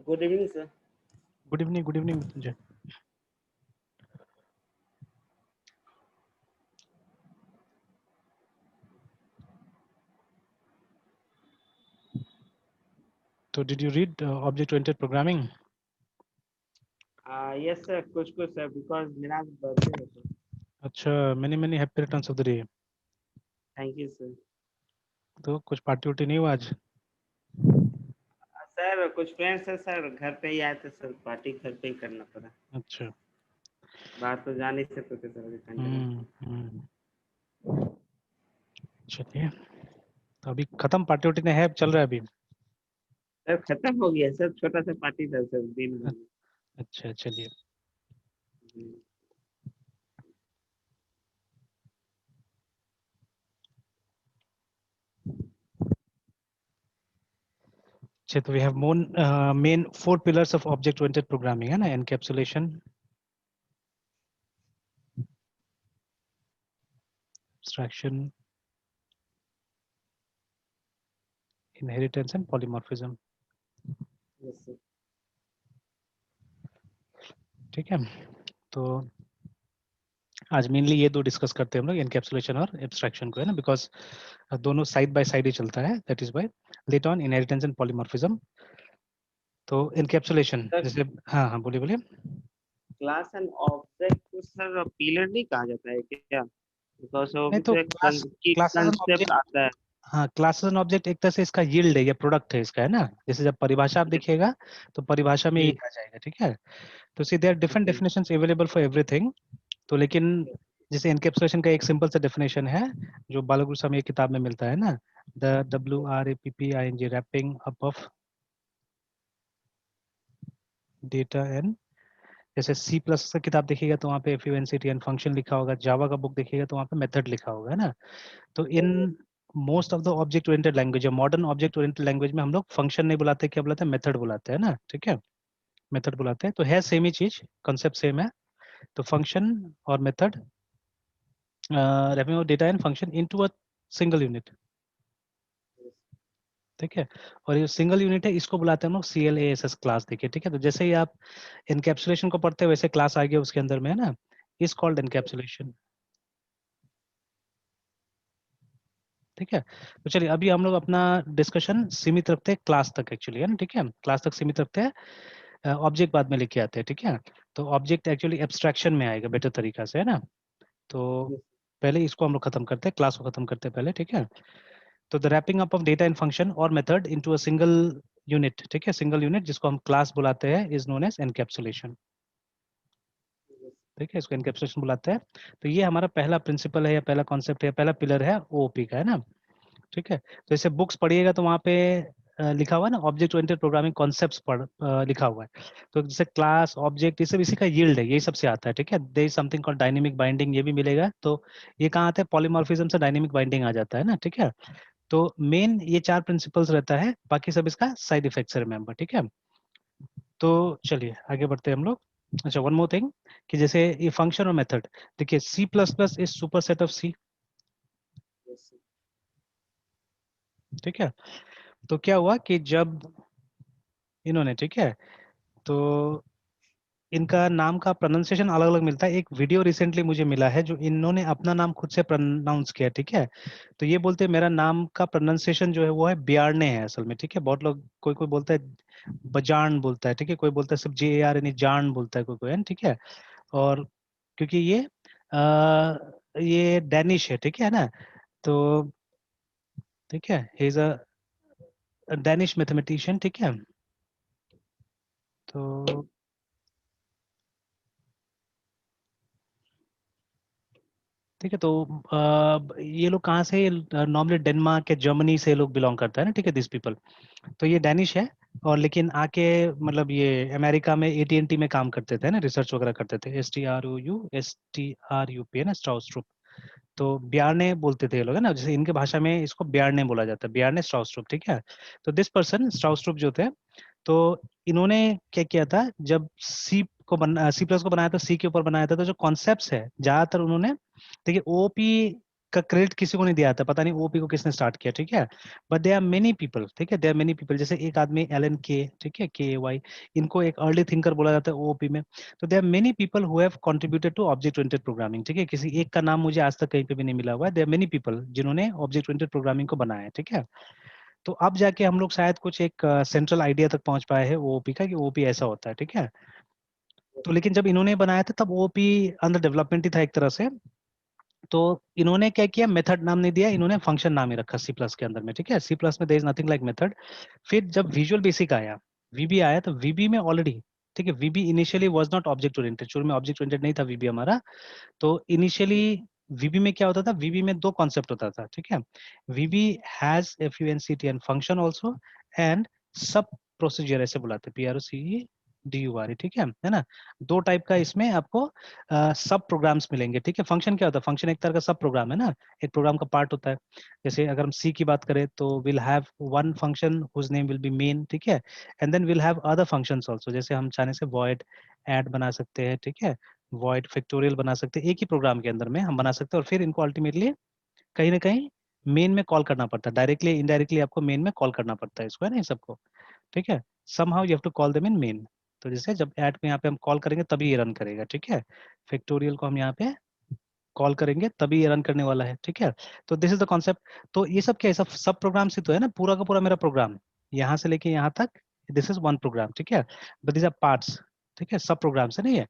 Good evening sir. Good evening Mrityunjay. So did you read object oriented programming? Yes sir, कुछ sir, because मेरा birthday है sir. अच्छा, many happy returns of the day. Thank you sir. तो कुछ party उर्टी नहीं हुआ आज? Sir कुछ फ्रेंड्स है सर, घर पे ही आए थे सर, पार्टी घर पे ही करना पड़ा। अच्छा। बाहर तो जा नहीं सकते थे सर, अभी ठंड में। चलिए, तो अभी खत्म पार्टी उर्टी नहीं है, चल रहा है अभी? सर खत्म हो गया सर, छोटा सा पार्टी था सर दिन भर में। अच्छा, चलिए। अच्छा, तो we have main 4 pillars of object oriented programming है ना? Encapsulation, abstraction, inheritance and polymorphism. Yes sir. ठीक है, तो आज मेनली ये दो डिस्कस करते हैं हम लोग, एनकैप्सुलेशन और एब्स्ट्रैक्शन को, है ना? बिकॉज दोनों साइड बाय साइड ही चलता है, that is why late on inheritance and polymorphism. तो एनकैप्सुलेशन जैसे, हाँ बोलिए बोलिए। क्लास एंड ऑब्जेक्ट को सर पिलर नहीं कहा जाता है क्या? बिकॉज वो नहीं भी तो तो एक क्लासेस एंड कंसेप्ट ऑब्जेक्ट, आता है। हाँ क्लासेस एंड ऑब्जेक्ट एक तरह से इसका यील्ड है या प्रोडक्ट है इसका, है ना? जैसे जब परिभाषा आप देखिएगा तो परिभाषा में ये जी। आ जाएगा, ठीक है? तो see there different okay. Definitions available for everything. तो लेकिन जैसे एनकैप्सुलेशन का एक सिंपल सा डेफिनेशन है जो बालगुरु स्वामी की किताब में मिलता है ना, the WRAPPING, wrapping up of data and, जैसे सी प्लस का किताब देखिएगा तो वहाँ पे FUNCT एंड फंक्शन लिखा होगा, जावा का बुक देखिएगा तो वहाँ पे मेथड लिखा होगा, है ना? तो in most of the object oriented language, modern object oriented language में हम लोग फंक्शन नहीं बुलाते, क्या बुलाते हैं? मेथड बुलाते हैं ना, ठीक है? मेथड बुलाते हैं, तो है सेम ही चीज, कॉन्सेप्ट सेम है। तो फंक्शन और method, wrapping of data and function into a single unit, ठीक है? और ये सिंगल यूनिट है, इसको बुलाते हैं हम लोग CLASS क्लास। देखिए, ठीक है? तो जैसे ही आप एनकैप्सुलेशन को पढ़ते हैं वैसे क्लास आ गया उसके अंदर में, है ना? इज कॉल्ड एनकैप्सुलेशन, ठीक है? तो चलिए अभी हम लोग अपना डिस्कशन सीमित रखते हैं क्लास तक, एक्चुअली, है ना? ठीक है, क्लास तक सीमित रखते हैं, ऑब्जेक्ट बाद में लेके आते हैं, ठीक है? तो ऑब्जेक्ट एक्चुअली एब्स्ट्रैक्शन में आएगा बेटर तरीका से, है ना? तो पहले इसको हम लोग खत्म करते हैं, क्लास को खत्म करते हैं पहले, ठीक है? तो the wrapping up of data in function और method into a single unit, ठीक है? सिंगल यूनिट जिसको हम क्लास बुलाते हैं इज नोन एज एनकैप्सुलेशन, ठीक है? इसको एनकैप्सुलेशन बुलाते हैं। तो ये हमारा पहला प्रिंसिपल है या पहला कॉन्सेप्ट है, पहला पिलर है OOP का, है ना? ठीक है? तो जैसे बुक्स पढ़िएगा तो वहाँ पे लिखा हुआ है ना, ऑब्जेक्ट ओरिएंटेड प्रोग्रामिंग कॉन्सेप्ट्स लिखा हुआ है। तो जैसे क्लास, ऑब्जेक्ट, ये सब इसी का यील्ड है, यही सबसे आता है, ठीक है? There is something called dynamic binding, ये भी मिलेगा। तो ये कहाँ आता है? पॉलीमॉर्फिज्म से डायनेमिक बाइंडिंग आ जाता है ना, ठीक है? तो मेन ये 4 प्रिंसिपल्स रहता है, बाकी सब इसका साइड इफेक्ट्स है, रिमेंबर, ठीक है? तो चलिए आगे बढ़ते हैं हम लोग। अच्छा, वन मोर थिंग कि जैसे ये फंक्शन और मेथड, देखिए C++ is super set of C, ठीक है? तो क्या हुआ कि जब इन्होंने, ठीक है, तो इनका नाम का प्रोनाउंसिएशन अलग अलग मिलता है। एक वीडियो रिसेंटली मुझे मिला है जो इन्होंने अपना नाम खुद से प्रोनाउंस किया, ठीक है? तो ये बोलते हैं मेरा नाम का प्रोनाउंसिएशन जो है वो है ब्यारने है असल में, ठीक है? बहुत लोग, कोई कोई बोलता है बजान बोलता है, ठीक है? कोई बोलता है सिर्फ JARN जान बोलता है, कोई कोई, ठीक है? और क्योंकि ये डैनिश है, ठीक है ना? तो ठीक है, he is a Danish mathematician, ठीक है? तो ठीक है, तो ये लोग कहाँ से, नॉर्मली डेनमार्क या जर्मनी से लोग बिलोंग करता है ना, ठीक है? दिस पीपल, तो ये डैनिश है, और लेकिन आके मतलब ये अमेरिका में AT&T में काम करते थे ना, रिसर्च वगैरह करते थे। STRUP है ना, स्ट्राउस्ट्रुप। तो ब्यारने बोलते थे ये लोग, है ना? जैसे इनके भाषा में इसको ब्यारने बोला जाता है, ब्यारने स्ट्राउस्ट्रुप, ठीक है? तो दिस पर्सन स्ट्राउस्ट्रुप जो थे, तो इन्होंने क्या किया था, जब C+ को बनाया था, C के ऊपर बनाया था, तो जो कॉन्सेप्ट्स है ज्यादातर उन्होंने, देखिए OOP का क्रेडिट किसी को नहीं दिया था, पता नहीं ओपी को किसने स्टार्ट किया, ठीक है। But there are many people, ठीक है, दे आर मेनी पीपल, जैसे एक आदमी एलन के, ठीक है, के वाई, इनको एक अर्ली थिंकर बोला जाता है ओपी में। तो there are many people who have contributed to object oriented programming, ठीक है, किसी एक का नाम मुझे आज तक कहीं पे भी नहीं मिला हुआ है, दे आर मेनी पीपल जिन्होंने ऑब्जेक्ट ओरिएंटेड प्रोग्रामिंग को बनाया है, ठीक है। तो अब जाके हम लोग शायद कुछ एक सेंट्रल आइडिया तक पहुंच पाए हैं ओपी का, कि ओपी ऐसा होता है, ठीक है। तो लेकिन जब इन्होंने बनाया था तब ओपी अंडर डेवलपमेंट ही था एक तरह से। तो इन्होंने क्या किया, मेथड नाम नहीं दिया, इन्होंने फंक्शन नाम ही रखा सी प्लस के अंदर में, ठीक है। सी प्लस में there is nothing like method. फिर जब विजुअल बेसिक आया, वीबी आया, तो वीबी में ऑलरेडी, ठीक है, VB initially was not object oriented, शुरू में ऑब्जेक्ट ओरिएंटेड नहीं था वीबी हमारा। तो इनिशियली वीबी में क्या होता था, वीबी में दो कॉन्सेप्ट होता था, ठीक है। VB has FUNCTN function also and sub procedure, ऐसे बुलाते PROCEDUR, ठीक है ना। दो टाइप का इसमें आपको सब प्रोग्राम्स मिलेंगे, ठीक है। फंक्शन क्या होता है, फंक्शन एक तरह का सब प्रोग्राम है ना, एक प्रोग्राम का पार्ट होता है। जैसे अगर हम सी की बात करें तो will have one function whose name will be main, ठीक है। And then will have other functions also, जैसे हम चाहने से वॉइड ऐड बना सकते हैं, ठीक है, वॉइड फैक्टोरियल बना सकते हैं, एक ही प्रोग्राम के अंदर में हम बना सकते हैं। और फिर इनको अल्टीमेटली कहीं ना कहीं मेन में कॉल करना पड़ता है, डायरेक्टली इनडायरेक्टली आपको मेन में कॉल करना पड़ता है इसको, है ना, ये सबको, ठीक है। somehow you have to call them in main। तो जैसे जब ऐड को यहाँ पे हम कॉल करेंगे तभी ये रन करेगा, ठीक है। फैक्टोरियल को हम यहाँ पे कॉल करेंगे तभी ये रन करने वाला है, ठीक है। तो दिस इज द कॉन्सेप्ट। तो ये सब क्या है, सब सब प्रोग्राम से तो है ना, पूरा का पूरा मेरा प्रोग्राम यहाँ से लेके यहाँ तक, दिस इज वन प्रोग्राम, ठीक है। बट दिस आर पार्ट्स, ठीक है, सब प्रोग्राम से नहीं है।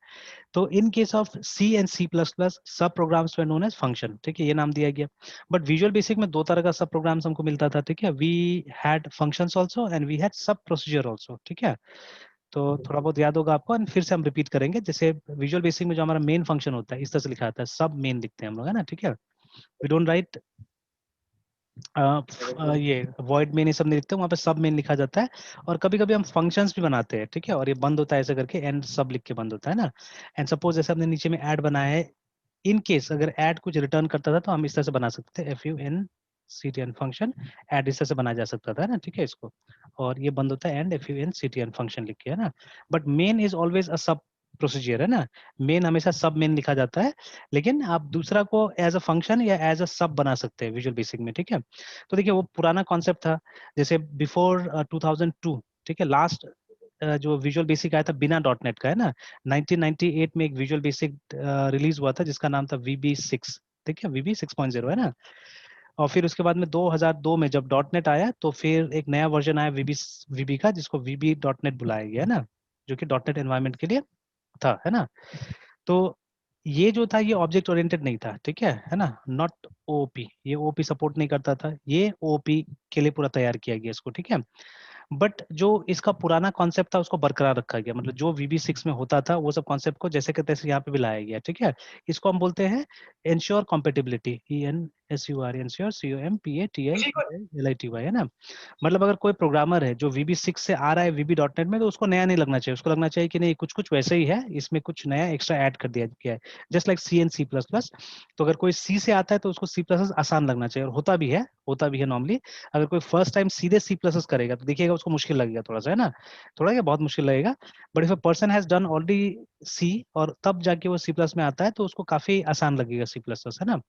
तो in case of C and C plus plus sub programs were known as function, ठीक है, ये नाम दिया गया। बट विजुअल बेसिक में दो तरह का सब प्रोग्राम्स हमको मिलता था, ठीक है। We had functions also and we had sub procedure also, ठीक है। तो थोड़ा बहुत याद होगा आपको, एंड फिर से हम रिपीट करेंगे। जैसे विजुअल बेसिक में जो हमारा मेन फंक्शन होता है, इस तरह से लिखा आता है, सब मेन लिखते हैं हम लोग, है ना, ठीक है। वी डोंट राइट ये वॉइड मेन, ये सब नहीं लिखते, वहाँ पे सब मेन लिखा जाता है। और कभी कभी हम फंक्शंस भी बनाते हैं, ठीक है, और ये बंद होता है ऐसे करके, एंड सब लिख के बंद होता है ना। एंड सपोज जैसे हमने नीचे में ऐड बनाया है, इन केस अगर ऐड कुछ रिटर्न करता था तो हम इस तरह से बना सकते थे, FUNCTN फंक्शन ऐड, इस तरह से बनाया जा सकता था ना, ठीक है, इसको। और ये बंद होता है एंड FUNCTN फंक्शन लिख के, है ना। But main is always a सब प्रोसीजर, है ना। मेन हमेशा सब मेन लिखा जाता है, लेकिन आप दूसरा को एज अ फंक्शन या एज अ सब बना सकते हैं विजुअल बेसिक में, ठीक है। तो देखिए वो पुराना कॉन्सेप्ट था, जैसे बिफोर 2002, ठीक है, लास्ट जो विजुअल बेसिक आया था बिना डॉट नेट का, है ना। 1998 में एक विजुअल बेसिक रिलीज हुआ था जिसका नाम था VB6, ठीक है, VB 6.0, है ना। और फिर उसके बाद में 2002 में जब डॉट नेट आया तो फिर एक नया वर्जन आया वीबी वीबी का, जिसको VB डॉट नेट बुलाया गया, है ना, जो कि डॉट नेट एनवायरमेंट के लिए था, है ना। तो ये जो था ये ऑब्जेक्ट ओरिएंटेड नहीं था, ठीक है ना, नॉट ओपी, ये ओपी सपोर्ट नहीं करता था, ये ओपी के लिए पूरा तैयार किया गया इसको, ठीक है। बट जो इसका पुराना कॉन्सेप्ट था उसको बरकरार रखा गया, मतलब जो VB6 में होता था वो सब कॉन्सेप्ट को जैसे के तैसे यहाँ पे भी लाया गया, ठीक है। इसको हम बोलते हैं ensure compatibility, ENSUR, ensure COMPATIBILITY, है ना। मतलब अगर कोई प्रोग्रामर है जो VB6 से आ रहा है VB डॉट नेट में, तो उसको नया नहीं लगना चाहिए, उसको लगना चाहिए कि नहीं कुछ कुछ वैसे ही है, इसमें कुछ नया एक्स्ट्रा ऐड कर दिया गया है, just like C and C++। तो अगर कोई सी से आता है तो उसको C++ आसान लगना चाहिए, और होता भी है नॉर्मली। अगर कोई फर्स्ट टाइम सीधे C++ करेगा तो देखिएगा उसको मुश्किल लगेगा थोड़ा सा, है ना, थोड़ा क्या बहुत मुश्किल लगेगा। But if a person has done already C और तब जाके वो C+ में आता है तो उसको काफी आसान लगेगा C++, है ना।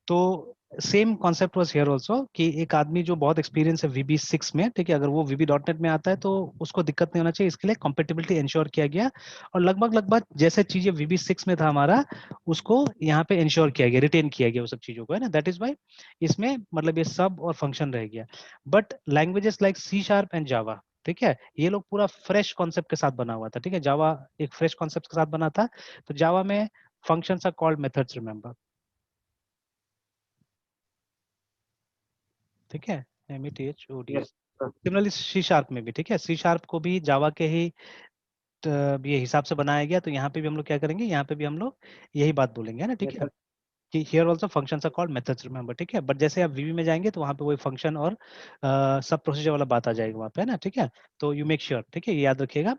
तो same concept was here also, कि एक आदमी जो बहुत एक्सपीरियंस है VB6 में, ठीक है, अगर वो VB डॉट नेट में आता है तो उसको दिक्कत नहीं होना चाहिए, इसके लिए कॉम्पेटिबिलिटी इंश्योर किया गया। और लगभग लगभग जैसे चीजें VB6 में था हमारा, उसको यहाँ पे इंश्योर किया गया, रिटेन किया गया वो सब चीजों को, है ना। दैट इज वाई इसमें मतलब ये सब और फंक्शन रह गया। But languages like C# and Java, ठीक है, ये लोग पूरा फ्रेश कॉन्सेप्ट के साथ बना हुआ था, ठीक है, जावा एक फ्रेश कॉन्सेप्ट के साथ बना था। तो जावा में functions are called methods, remember, ठीक है, METHODS। यस सिमिलरली C# में भी, ठीक है, C# को भी जावा के ही ये हिसाब से बनाया गया। तो यहाँ पे भी हम लोग क्या करेंगे, यहाँ पे भी हम लोग यही बात बोलेंगे, है ना, ठीक है, मेथड। कि here also functions are called methods, remember, ठीक है। बट जैसे आप VB में जाएंगे तो वहाँ पे वही फंक्शन और सब प्रोसीजर वाला बात आ जाएगा वहाँ पे, है ना, ठीक है। तो यू मेक श्योर, ठीक है, ये याद रखिएगा।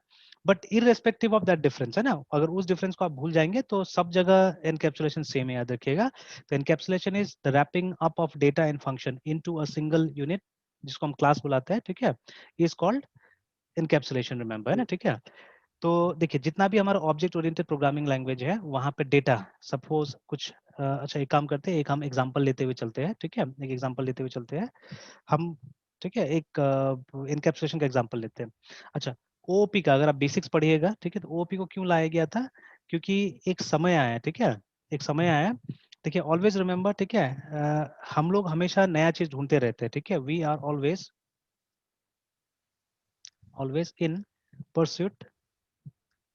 But irrespective of that difference, है ना, अगर उस डिफरेंस को आप भूल जाएंगे तो सब जगह एनकैप्सुलेशन सेम है, याद रखिएगा। तो encapsulation is the wrapping up of data and function into a single unit, जिसको हम क्लास बुलाते हैं, ठीक है, इज कॉल्ड एनकैप्सुलेशन, रिमेंबर, है ना, ठीक है। तो देखिए जितना भी हमारा ऑब्जेक्ट ओरिएंटेड प्रोग्रामिंग लैंग्वेज है वहां पे डेटा, सपोज कुछ अच्छा एक काम करते हैं, एक हम एग्जांपल लेते हुए चलते हैं, ठीक है, एक एग्जांपल लेते हुए चलते हैं हम, ठीक है, एक इनकैप्सुलेशन का एग्जांपल लेते हैं। अच्छा, ओओपी का अगर आप बेसिक्स पढ़िएगा, ठीक है, तो ओओपी को क्यों लाया गया था, क्योंकि एक समय आया है, ठीक है, एक समय आया है, देखिए ऑलवेज रिमेंबर, ठीक है, हम लोग हमेशा नया चीज ढूंढते रहते हैं, ठीक है, we are always always in pursuit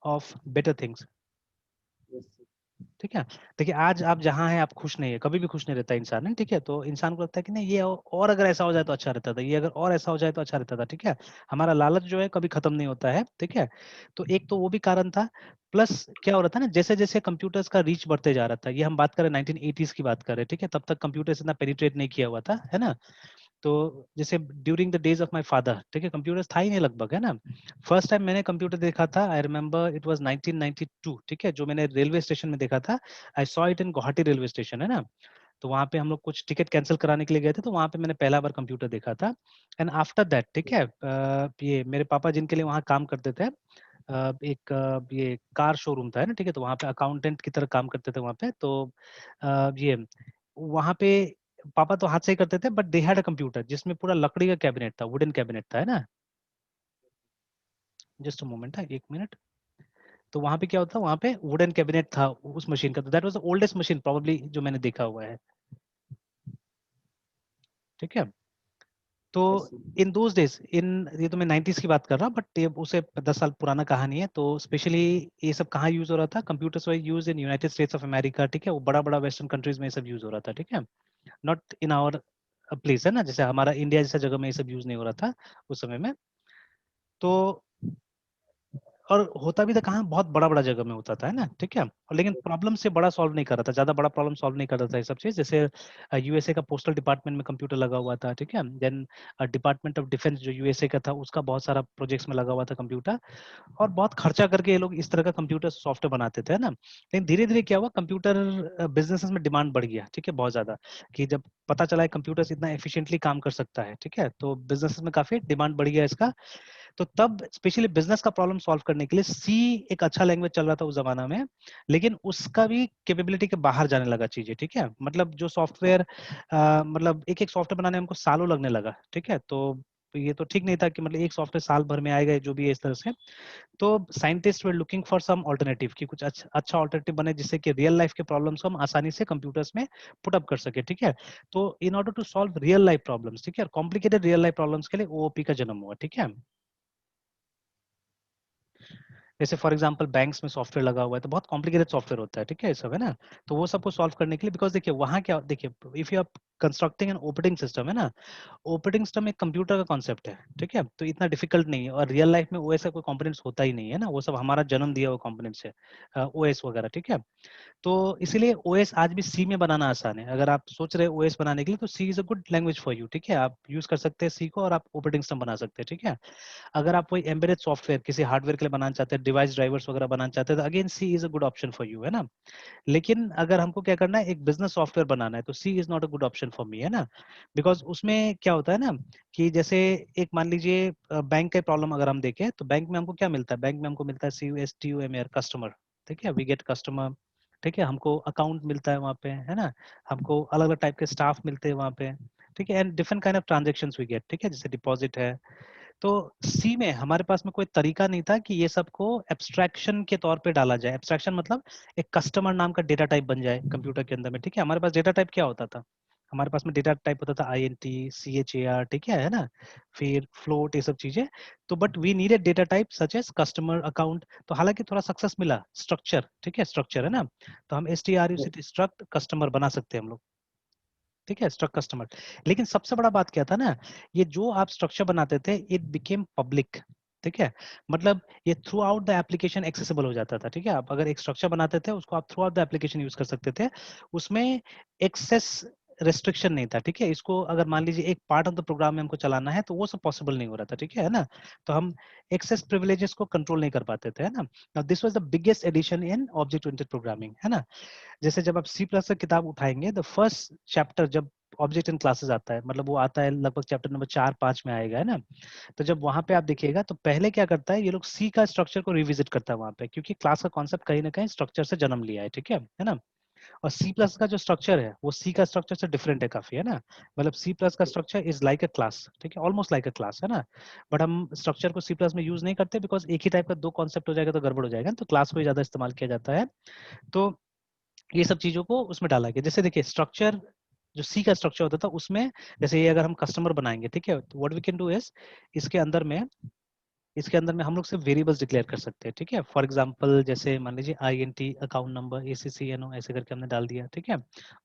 of better things, yes sir, ठीक है। देखिए आज आप जहाँ हैं आप खुश नहीं है, कभी भी खुश नहीं रहता इंसान, है ठीक है, तो इंसान को लगता है कि नहीं ये और अगर ऐसा हो जाए तो अच्छा रहता था, ये अगर और ऐसा हो जाए तो अच्छा रहता था, ठीक है, हमारा लालच जो है कभी खत्म नहीं होता है, ठीक है। तो एक तो वो भी कारण था, प्लस क्या हो रहा था ना, जैसे जैसे कंप्यूटर्स का रीच बढ़ते जा रहा था, ये हम बात करें 1980s की बात करें, ठीक है, तब तक कंप्यूटर्स इतना पेनिट्रेट नहीं किया हुआ था, है ना। तो जैसे during the days of my father, ठीक है, कंप्यूटर्स था ही नहीं लगभग, है ना। फर्स्ट टाइम मैंने कंप्यूटर देखा था, आई रिमेंबर इट वाज 1992, ठीक है, जो मैंने रेलवे स्टेशन में देखा था, I saw it in Guwahati railway station, है ना। तो वहाँ पे हम लोग कुछ टिकट कैंसिल कराने के लिए गए थे, तो वहाँ पे मैंने पहला बार कंप्यूटर देखा था। एंड आफ्टर दैट, ठीक है, ये मेरे पापा जिनके लिए वहाँ काम करते थे, एक ये कार शोरूम था, है ना, ठीक है, तो वहाँ पे अकाउंटेंट की तरह काम करते थे वहाँ पे, तो ये वहाँ पे पापा तो हाथ से ही करते थे, but they had a computer जिसमें पूरा लकड़ी का कैबिनेट था, वुडन कैबिनेट था, है ना। जस्ट अ मोमेंट है, एक मिनट। तो वहाँ पे क्या होता, वहाँ पे वुडन कैबिनेट था उस मशीन का, तो that was the oldest machine probably जो मैंने देखा हुआ है, ठीक है। तो yes sir, in those days, in ये तो मैं 90s की बात कर रहा हूँ, बट ये उसे 10 साल पुराना कहानी है। तो स्पेशली ये सब कहाँ यूज हो रहा था, computers were use in United states of America, ठीक है, वो बड़ा बड़ा वेस्टर्न कंट्रीज में ये सब यूज हो रहा था, ठीक है, नॉट इन आवर प्लेस, है ना, जैसे हमारा इंडिया जैसा जगह में ये सब यूज नहीं हो रहा था उस समय में। तो और होता भी था कहाँ, बहुत बड़ा बड़ा जगह में होता था, है ना, ठीक है, और लेकिन प्रॉब्लम से बड़ा सॉल्व नहीं कर रहा था, ज्यादा बड़ा प्रॉब्लम सॉल्व नहीं कर रहा था ये सब चीज। जैसे यूएसए का पोस्टल डिपार्टमेंट में कंप्यूटर लगा हुआ था, ठीक है, देन डिपार्टमेंट ऑफ डिफेंस जो यूएसए का था उसका बहुत सारा प्रोजेक्ट्स में लगा हुआ था कंप्यूटर, और बहुत खर्चा करके ये लोग इस तरह का कंप्यूटर सॉफ्टवेयर बनाते थे, है ना। लेकिन धीरे धीरे क्या हुआ, कंप्यूटर बिजनेसेस में डिमांड बढ़ गया, ठीक है, बहुत ज्यादा, कि जब पता चला है कंप्यूटर इतना एफिशिएंटली काम कर सकता है, ठीक है, तो बिजनेसेस में काफी डिमांड बढ़ गया इसका। तो तब स्पेशली बिजनेस का प्रॉब्लम सॉल्व करने के लिए सी एक अच्छा लैंग्वेज चल रहा था उस जमाना में, लेकिन उसका भी कैपेबिलिटी के बाहर जाने लगा चीजें, ठीक है, मतलब जो सॉफ्टवेयर मतलब एक एक सॉफ्टवेयर बनाने में हमको सालों लगने लगा, ठीक है, तो ये तो ठीक नहीं था कि मतलब एक सॉफ्टवेयर साल भर में आएगा जो भी है इस तरह से। तो scientist were looking for some alternative, कि कुछ अच्छा ऑल्टरनेटिव बने जिससे कि रियल लाइफ के प्रॉब्लम्स को हम आसानी से कंप्यूटर्स में पुट अप कर सके, ठीक है। तो in order to solve real life problems, ठीक है, कॉम्प्लिकेटेड रियल लाइफ प्रॉब्लम्स के लिए ओओपी का जन्म हुआ, ठीक है। जैसे फॉर एग्जांपल बैंक्स में सॉफ्टवेयर लगा हुआ है तो बहुत कॉम्प्लिकेटेड सॉफ्टवेयर होता है, ठीक है, ये सब, है ना। तो वो सबको सॉल्व करने के लिए, बिकॉज देखिए वहाँ क्या, देखिए if you are constructing an operating system, है ना, ऑपरेटिंग सिस्टम एक कंप्यूटर का कॉन्सेप्ट है, ठीक है, तो इतना डिफिकल्ट नहीं है, और रियल लाइफ में ओएस का कोई कंपोनेंट्स होता ही नहीं है ना, वो सब हमारा जन्म दिया हुआ कंपोनेंट्स है, ओएस वगैरह, ठीक है। तो इसीलिए ओएस आज भी सी में बनाना आसान है, अगर आप सोच रहे हैं ओएस बनाने के लिए तो C is a good language for you, ठीक है, आप यूज कर सकते हैं सी को और आप ऑपरेटिंग सिस्टम बना सकते हैं, ठीक है। अगर आप कोई एम्बेडेड सॉफ्टवेयर किसी हार्डवेयर के लिए बनाना चाहते हैं, डिवाइस ड्राइवर्स वगैरह बनाना चाहते हैं, तो again C is a good option for you, है ना। लेकिन अगर हमको क्या करना है, एक बिजनेस सॉफ्टवेयर बनाना है, तो C is not a good option for me, है ना। बिकॉज उसमें क्या होता है ना, कि जैसे एक मान लीजिए बैंक का प्रॉब्लम अगर हम देखें, तो बैंक में हमको क्या मिलता है, बैंक में हमको मिलता है C U S T U M R, customer, ठीक है, वी गेट कस्टमर, ठीक है, हमको अकाउंट मिलता है वहाँ पे, है ना, हमको अलग अलग टाइप के स्टाफ मिलते हैं वहाँ पे, ठीक है, and different kind of transaction we get, ठीक है, जैसे डिपॉजिट है। तो सी में हमारे पास में कोई तरीका नहीं था कि ये सबको एब्स्ट्रैक्शन के तौर पे डाला जाए, एब्स्ट्रैक्शन मतलब एक कस्टमर नाम का डेटा टाइप बन जाए कंप्यूटर के अंदर में, ठीक है। हमारे पास डेटा टाइप क्या होता था, हमारे पास में डेटा टाइप होता था I N T C H A R, ठीक है ना, फिर फ्लोट, ये सब चीजें। तो but we needed data type such as customer account, तो हालांकि थोड़ा सक्सेस मिला, स्ट्रक्चर, ठीक है, स्ट्रक्चर, है ना, तो हम S T R U C T struct customer बना सकते हैं हम लोग, ठीक है, स्ट्रक्ट कस्टमर। लेकिन सबसे बड़ा बात क्या था ना, ये जो आप स्ट्रक्चर बनाते थे इट बिकेम पब्लिक, ठीक है, मतलब ये through out the application accessible हो जाता था, ठीक है। आप अगर एक स्ट्रक्चर बनाते थे उसको आप through out the application use कर सकते थे, उसमें एक्सेस रेस्ट्रिक्शन नहीं था, ठीक है। इसको अगर मान लीजिए एक पार्ट ऑफ द प्रोग्राम में हमको चलाना है तो वो सब पॉसिबल नहीं हो रहा था, ठीक है ना। तो हम एक्सेस प्रिविलेजेस को कंट्रोल नहीं कर पाते थे, है ना। This was the biggest addition in object oriented programming, है ना। जैसे जब आप सी प्लस का किताब उठाएंगे, द फर्स्ट चैप्टर जब ऑब्जेक्ट इन क्लासेस आता है, मतलब वो आता है लगभग चैप्टर नंबर 4-5 में आएगा, है ना। तो जब वहां पे आप देखिएगा तो पहले क्या करता है, ये लोग सी का स्ट्रक्चर को रिविजिट करता है वहां पे, क्योंकि क्लास का कॉन्सेप्ट कहीं ना कहीं स्ट्रक्चर से जन्म लिया है, ठीक है ना। और सी प्लस का जो स्ट्रक्चर है वो सी का स्ट्रक्चर से डिफरेंट है काफी, है ना। मतलब सी प्लस का structure is like a class, ठीक है, ऑलमोस्ट लाइक अ क्लास, है ना। बट हम स्ट्रक्चर को सी प्लस में यूज नहीं करते बिकॉज एक ही टाइप का दो कॉन्सेप्ट हो जाएगा तो गड़बड़ हो जाएगा, तो क्लास को ही ज्यादा इस्तेमाल किया जाता है। तो ये सब चीजों को उसमें डाला गया। जैसे देखिए स्ट्रक्चर जो सी का स्ट्रक्चर होता था उसमें, जैसे ये अगर हम कस्टमर बनाएंगे, ठीक है, तो what we can do is इसके अंदर में हम लोग सिर्फ वेरिएबल्स डिक्लेयर कर सकते हैं, ठीक है। फॉर एग्जांपल जैसे मान लीजिए INT, अकाउंट नंबर, ACCNO ऐसे करके हमने डाल दिया, ठीक है।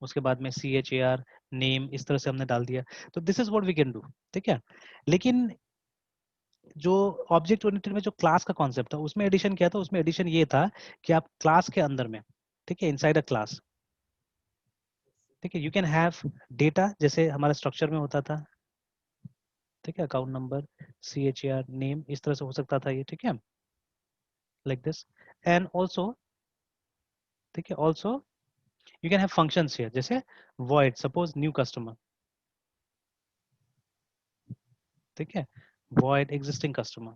उसके बाद में CHAR, नेम, इस तरह से हमने डाल दिया। तो this is what we can do, ठीक है। लेकिन जो ऑब्जेक्ट ओरिएंटेड में जो क्लास का कॉन्सेप्ट था उसमें एडिशन किया था, उसमें एडिशन ये था कि आप क्लास के अंदर में, ठीक है, इनसाइड अ क्लास, ठीक है, यू कैन हैव डेटा जैसे हमारा स्ट्रक्चर में होता था, ठीक है, अकाउंट नंबर, CHAR, नेम, इस तरह से हो सकता था ये, ठीक है, लाइक दिस। एंड ऑल्सो, ठीक है, also you can have functions here, जैसे void सपोज न्यू कस्टमर, ठीक है, void एग्जिस्टिंग कस्टमर,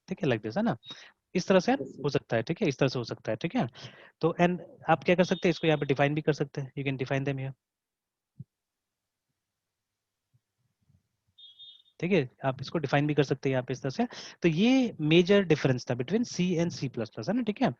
ठीक है, लाइक दिस, है ना। इस तरह से हो सकता है, ठीक है, इस तरह से हो सकता है, ठीक है। तो एंड आप क्या कर सकते हैं, इसको यहाँ पे डिफाइन भी कर सकते हैं, you can define them here, ठीक है, आप इसको डिफाइन भी कर सकते हैं यहाँ पे इस तरह से। तो ये मेजर डिफरेंस था between C and C plus plus, है ना, ठीक है।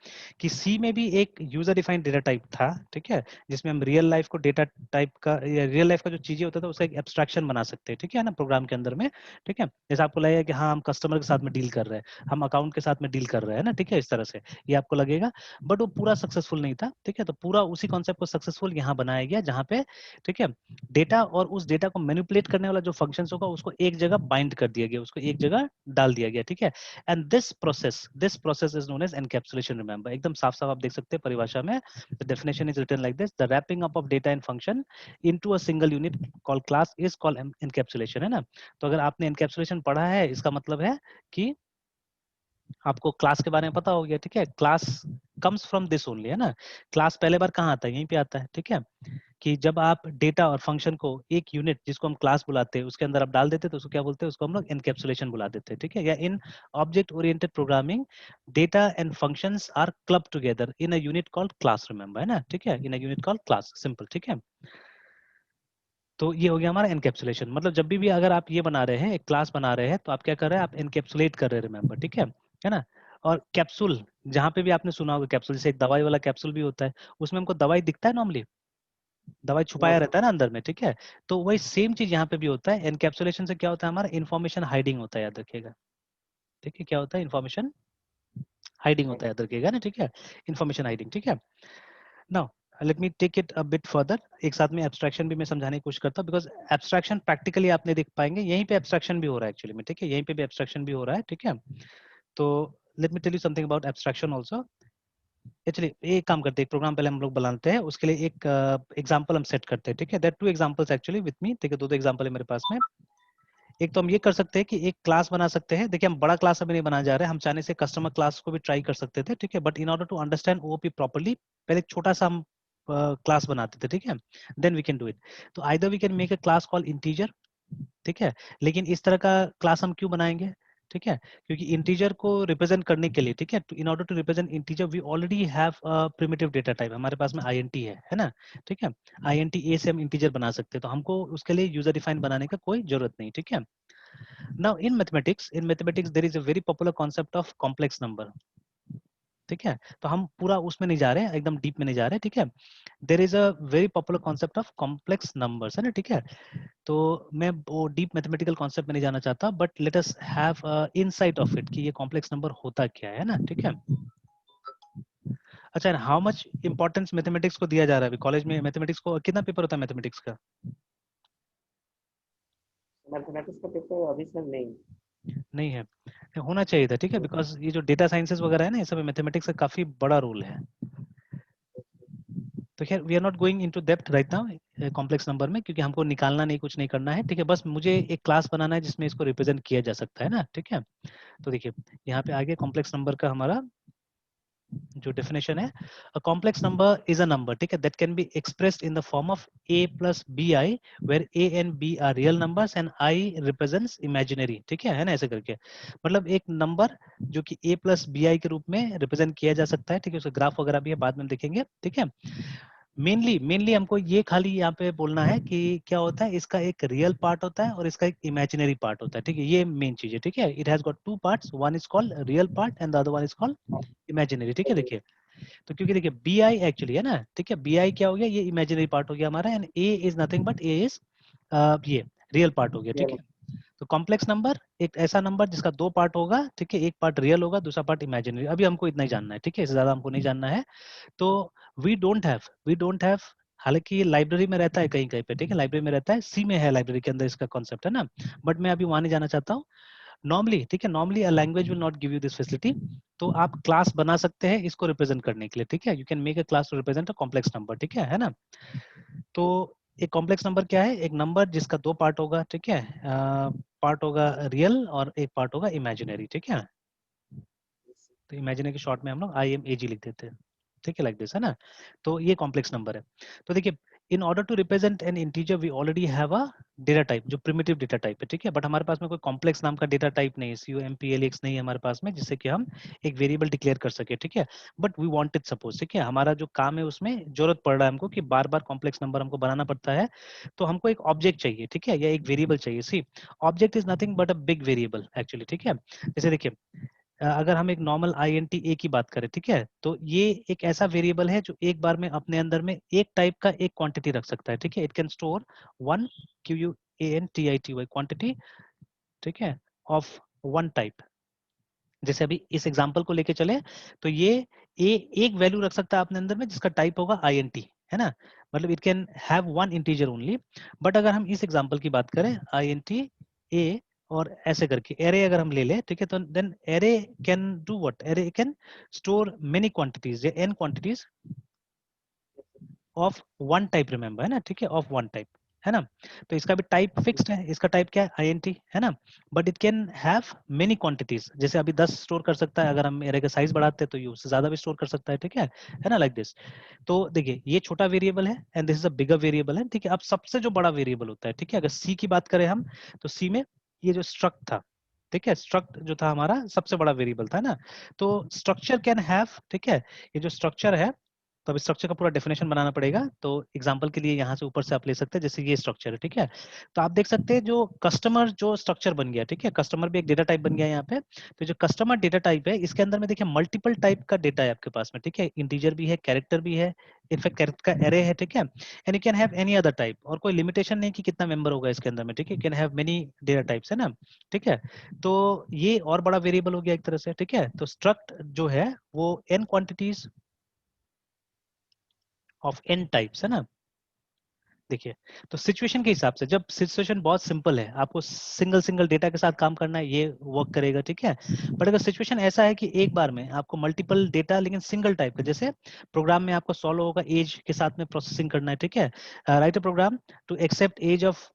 कि सी में भी एक यूजर डिफाइंड डेटा टाइप था, ठीक है, जिसमें हम रियल लाइफ को डेटा टाइप का या रियल लाइफ का जो चीजें होता था उसका एक एब्स्ट्रैक्शन बना सकते हैं, ठीक है ना, प्रोग्राम के अंदर में, ठीक है। जैसे आपको लगेगा कि हाँ हम कस्टमर के साथ में डील कर रहे हैं, हम अकाउंट के साथ में डील कर रहे हैं ना, ठीक है, इस तरह से ये आपको लगेगा। बट वो पूरा सक्सेसफुल नहीं था, ठीक है। तो पूरा उसी कॉन्सेप्ट को सक्सेसफुल यहाँ बनाया गया जहाँ पे, ठीक है, डेटा और उस डेटा को मैनिपुलेट करने वाला जो फंक्शंस होगा उसको एक जगह बाइंड कर दिया गया, उसको एक जगह डाल दिया गया, ठीक है। And this process is known as encapsulation. Remember, एकदम साफ साफ आप देख सकते हैं परिभाषा में, the definition is written like this, the wrapping up of data and function into a single unit called class is called encapsulation, है ना। तो अगर आपने एनकैप्सुलेशन पढ़ा है इसका मतलब है कि आपको क्लास के बारे में पता हो गया, ठीक है। Class comes from this only, है ना। क्लास पहले बार कहाँ आता है, यहीं पे आता है, ठीक है। कि जब आप डेटा और फंक्शन को एक यूनिट जिसको हम क्लास बुलाते हैं उसके अंदर आप डाल देते तो उसको क्या बोलते हैं, उसको हम लोग एनकैप्सुलेशन बुला देते हैं, ठीक है। या in object oriented programming data and functions are club together in a unit called class, remember, है ना, ठीक है, in a unit called class, simple, ठीक है। तो ये हो गया हमारा एनकैप्सुलेशन। मतलब जब भी अगर आप ये बना रहे हैं, एक क्लास बना रहे हैं, तो आप क्या कर रहे हैं, आप एनकैप्सुलेट कर रहे हैं, रिमेंबर, ठीक है ना। और कैप्सूल, जहां पे भी आपने सुना होगा कैप्सूल, जैसे एक दवाई वाला कैप्सूल भी होता है, उसमें हमको दवाई दिखता है नॉर्मली, दवाई छुपाया रहता है ना अंदर में, ठीक है। तो वही सेम चीज यहाँ पे भी होता है। एनकैप्सुलेशन से क्या होता है, हमारा इन्फॉर्मेशन हाइडिंग होता है, याद रखिएगा, ठीक है। क्या होता है, इन्फॉर्मेशन हाइडिंग होता है, याद रखिएगा ना, ठीक है, इन्फॉर्मेशन हाइडिंग, ठीक है। Now let me take it a bit further, एक साथ में एब्स्ट्रैक्शन भी मैं समझाने की कोशिश करता हूँ, बिकॉज एब्स्ट्रैक्शन प्रैक्टिकली आपने देख पाएंगे, यहीं पे एब्स्ट्रैक्शन भी हो रहा है एक्चुअली में, ठीक है, यहीं पे भी एब्स्ट्रैक्शन भी हो रहा है, ठीक है। तो let me tell you something about abstraction also. चलिए एक काम करते हैं, एक प्रोग्राम पहले हम लोग बनाते हैं, उसके लिए एक एग्जांपल हम सेट करते हैं, ठीक है। There two examples actually with me, ठीक है, दो एग्जांपल है मेरे पास में। एक तो हम ये कर सकते हैं कि एक क्लास बना सकते हैं, देखिए हम बड़ा क्लास अभी नहीं बना जा रहे हैं, हम चाहने से कस्टमर क्लास को भी ट्राई कर सकते थे, ठीक है। But in order to understand OOP properly, पहले एक छोटा सा हम क्लास बनाते थे, ठीक है, then we can do it. तो either we can make a class call integer, ठीक है। लेकिन इस तरह का क्लास हम क्यों बनाएंगे, ठीक है, क्योंकि इंटीजर को रिप्रेजेंट करने के लिए, ठीक है, in order to represent integer we already have primitive data type, हमारे पास में INT है ना, ठीक है। INT A से हम इंटीजर बना सकते हैं, तो हमको उसके लिए यूजर डिफाइन बनाने का कोई जरूरत नहीं, ठीक है। Now in mathematics there is a very popular concept of complex number, ठीक है। तो हम पूरा उसमें नहीं जा रहे हैं, एकदम डीप में नहीं जा रहे हैं, ठीक है। There is a very popular concept of complex numbers, है ना, ठीक है। तो मैं वो डीप मैथमेटिकल कॉन्सेप्ट में नहीं जाना चाहता, but let us have insight of it कि ये कॉम्प्लेक्स नंबर होता क्या है ना, ठीक है। अच्छा, हाउ मच इंपॉर्टेंस मैथमेटिक्स को दिया जा रहा है अभी कॉलेज में, मैथमेटिक्स को कितना पेपर होता है मैथमेटिक्स का? मैथमेटिक्स का पेपर अभी सर नहीं। नहीं है, होना चाहिए था, ठीक है, बिकॉज ये जो डेटा साइंसेस वगैरह है ना, इसमें मैथमेटिक्स का काफी बड़ा रोल है। तो खैर we are not going into depth right now complex number में, क्योंकि हमको निकालना नहीं, कुछ नहीं करना है, ठीक है। बस मुझे एक क्लास बनाना है जिसमें इसको रिप्रेजेंट किया जा सकता है ना, ठीक है। तो देखिए यहाँ पे आगे कॉम्प्लेक्स नंबर का हमारा जो डेफिनेशन है, a complex number is a number, ठीक है, that can be expressed in the form of a plus B I, where a and b are real numbers and i represents imaginary, ठीक है ना, ऐसे करके। मतलब एक नंबर जो कि a प्लस बी आई के रूप में रिप्रेजेंट किया जा सकता है, ठीक है, उसका ग्राफ वगैरह भी है, बाद में हम देखेंगे, ठीक है। मेनली हमको ये खाली यहाँ पे बोलना है कि क्या होता है, इसका एक रियल पार्ट होता है और इसका एक इमेजिनरी पार्ट होता है, ठीक है, ये मेन चीज है, ठीक है। It has got two parts, one is called real part and the other one is called imaginary, ठीक है। देखिए, तो क्योंकि देखिए बी आई एक्चुअली है ना, ठीक है, बी आई क्या हो गया, ये इमेजिनरी पार्ट हो गया हमारा, and A is nothing but A is ये रियल पार्ट हो गया, ठीक है। तो कॉम्प्लेक्स नंबर एक ऐसा नंबर जिसका दो पार्ट होगा, ठीक है, एक पार्ट रियल होगा, दूसरा पार्ट इमेजिनरी। अभी हमको इतना ही जानना है, ठीक है, इससे ज्यादा हमको नहीं जानना है। तो वी डोंट हैव, हालांकि ये लाइब्रेरी में रहता है कहीं कहीं पे, ठीक है, लाइब्रेरी में रहता है, सी में है लाइब्रेरी के अंदर इसका कॉन्सेप्ट है ना, बट मैं अभी वहां नहीं जाना चाहता हूँ। नॉर्मली, ठीक है, normally a language will not give you this facility, तो आप क्लास बना सकते हैं इसको रिप्रेजेंट करने के लिए, ठीक है, you can make a class to represent a complex number, ठीक है ना। तो एक कॉम्प्लेक्स नंबर क्या है, एक नंबर जिसका दो पार्ट होगा, ठीक है, पार्ट होगा रियल और एक पार्ट होगा इमेजिनरी, ठीक है। तो इमेजिनरी के शॉर्ट में हम लोग आई एम ए जी लिख देते हैं, ठीक है, लाइक दिस है ना। तो ये कॉम्प्लेक्स नंबर है। तो देखिए, in order to represent an integer we already have a data type, जो प्रिमिटिव डेटा टाइप है, ठीक है, बट हमारे पास में कोई कॉम्प्लेक्स नाम का डेटा टाइप नहीं है, C U M P L X नहीं है हमारे पास में, जिससे कि हम एक वेरिएबल डिक्लेयर कर सके, ठीक है। बट वी वांटेड सपोज, ठीक है, हमारा जो काम है उसमें जरूरत पड़ रहा है हमको कि बार बार कॉम्प्लेक्स नंबर हमको बनाना पड़ता है, तो हमको एक ऑब्जेक्ट चाहिए, ठीक है, या एक वेरिएबल चाहिए। See, object is nothing but a big variable actually, ठीक है। जैसे देखिए, अगर हम एक normal I N T A की बात करें, ठीक है, तो ये एक ऐसा वेरिएबल है जो एक बार में अपने अंदर में एक टाइप का एक क्वांटिटी रख सकता है, ठीक है। It can store one Q U A N T I T Y quantity, ठीक है, ऑफ वन टाइप। जैसे अभी इस एग्जांपल को लेके चले, तो ये ए एक वैल्यू रख सकता है अपने अंदर में जिसका टाइप होगा आई एन टी, है ना, मतलब it can have one integer only. But अगर हम इस एग्जांपल की बात करें, आई एन टी ए और ऐसे करके एरे अगर हम ले ले, ठीक है, तो then array can do what, array can store many quantities या n quantities of one type, remember है ना, ठीक है, ऑफ वन टाइप, है ना। तो इसका भी टाइप फिक्स्ड है, इसका टाइप क्या है, आईएनटी, है ना। But it can have many quantities, जैसे अभी 10 स्टोर कर सकता है, अगर हम एरे का साइज बढ़ाते हैं तो ये उससे ज्यादा भी स्टोर कर सकता है, ठीक है ना, लाइक दिस। तो देखिए, ये छोटा वेरिएबल है and this is a bigger variable है, ठीक है। अब सबसे जो बड़ा वेरिएबल होता है, ठीक है, अगर सी की बात करें हम, तो सी में ये जो स्ट्रक्ट था, ठीक है, स्ट्रक्ट जो था हमारा सबसे बड़ा वेरिएबल था ना। तो स्ट्रक्चर कैन हैव, ठीक है, ये जो स्ट्रक्चर है, तो अब स्ट्रक्चर का पूरा डेफिनेशन बनाना पड़ेगा। तो एग्जांपल के लिए यहाँ से ऊपर से आप ले सकते हैं, जैसे ये स्ट्रक्चर है, ठीक है। तो आप देख सकते हैं जो कस्टमर जो स्ट्रक्चर बन गया, ठीक है, कस्टमर भी एक डेटा टाइप बन गया यहाँ पे। तो जो कस्टमर डेटा टाइप है, इसके अंदर में देखिए मल्टीपल टाइप का डेटा है आपके पास में, ठीक है, इंटीजर भी है, कैरेक्टर भी है, इनफैक्ट कैरेक्टर का एरे है, ठीक है, and you can have any other type, और कोई लिमिटेशन नहीं कि कितना मेंबर होगा इसके अंदर में, ठीक है, can have many data types, है ना, ठीक है। तो ये और बड़ा वेरिएबल हो गया एक तरह से, ठीक है। तो स्ट्रक्ट जो है वो n quantities of n types, है ना। देखिए, तो सिचुएशन के हिसाब से, जब सिचुएशन बहुत सिंपल है, आपको सिंगल सिंगल डेटा के साथ काम करना है, ये वर्क करेगा, ठीक है। बट अगर सिचुएशन ऐसा है कि एक बार में आपको मल्टीपल डेटा लेकिन सिंगल टाइप का, जैसे प्रोग्राम में आपको सॉल्व होगा एज के साथ में प्रोसेसिंग करना है, ठीक है, write a program to accept age of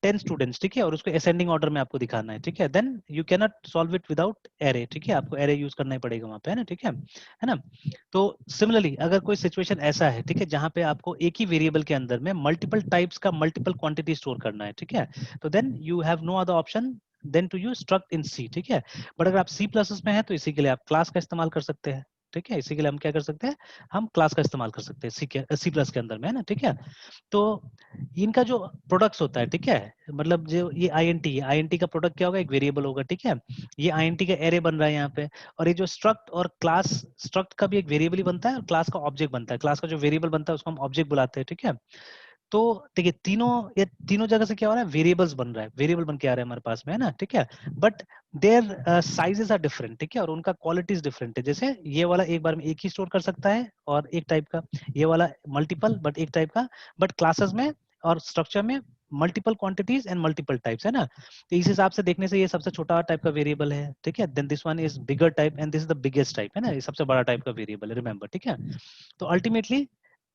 10 students, ठीक है, और उसको असेंडिंग ऑर्डर में आपको दिखाना है, ठीक है, then you can not solve it without array, ठीक है, आपको एरे यूज करना ही पड़ेगा वहां पे, है ना, ठीक है ना। तो सिमिलरली अगर कोई सिचुएशन ऐसा है, ठीक है, जहां पे आपको एक ही वेरिएबल के अंदर में मल्टीपल टाइप्स का मल्टीपल क्वांटिटी स्टोर करना है, ठीक है, तो then you have no other option than to use struct in C, ठीक है। बट अगर आप सी प्लस में है तो इसी के लिए आप क्लास का इस्तेमाल कर सकते हैं, ठीक है, इसी के लिए हम क्या कर सकते हैं, हम क्लास का इस्तेमाल कर सकते हैं सी प्लस के अंदर में, है ना, ठीक है। तो इनका जो प्रोडक्ट्स होता है, ठीक है, मतलब जो ये आईएनटी है, आईएनटी का प्रोडक्ट क्या होगा, एक वेरिएबल होगा, ठीक है, ये आईएनटी का एरे बन रहा है यहाँ पे। और ये जो स्ट्रक्ट और क्लास, स्ट्रक्ट का भी एक वेरिएबल ही बनता है और क्लास का ऑब्जेक्ट बनता है, क्लास का जो वेरिएबल बनता है उसको हम ऑब्जेक्ट बुलाते हैं, ठीक है। तो देखिए, ये तीनों जगह से क्या हो रहा है, वेरिएबल्स बन रहा है, वेरिएबल बन के आ रहा है हमारे पास में, है ना, ठीक है। But their sizes are different, ठीक है, और उनका क्वालिटीज डिफरेंट है। जैसे ये वाला एक बार में एक ही स्टोर कर सकता है और एक टाइप का, ये वाला मल्टीपल बट एक टाइप का, बट क्लासेस में और स्ट्रक्चर में multiple quantities and multiple types, है ना। तो इस हिसाब से देखने से ये सबसे छोटा टाइप का वेरिएबल है, ठीक है। Then this one is bigger type and this is the biggest type, है ना, ये सबसे बड़ा टाइप का वेरिएबल है, रिमेंबर, ठीक है। तो अल्टीमेटली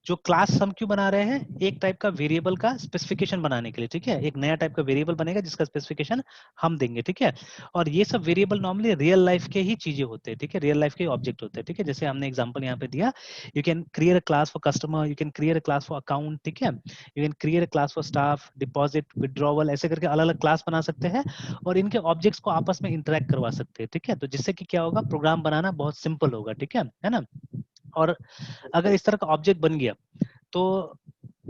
जो क्लास हम क्यों बना रहे हैं, एक टाइप का वेरिएबल का स्पेसिफिकेशन बनाने के लिए, ठीक है, एक नया टाइप का वेरिएबल बनेगा जिसका स्पेसिफिकेशन हम देंगे, ठीक है। और ये सब वेरिएबल नॉर्मली रियल लाइफ के ही चीजें होते हैं, ठीक है, रियल लाइफ के ऑब्जेक्ट होते हैं, ठीक है। जैसे हमने एग्जांपल यहाँ पे दिया, you can create a class for customer, you can create a class for account, ठीक है, you can create a class for staff, deposit, withdrawal, ऐसे करके अलग अलग क्लास बना सकते हैं और इनके ऑब्जेक्ट्स को आपस में इंटरेक्ट करवा सकते हैं, ठीक है। तो जिससे कि क्या होगा, प्रोग्राम बनाना बहुत सिंपल होगा, ठीक है ना। और अगर इस तरह का ऑब्जेक्ट बन गया तो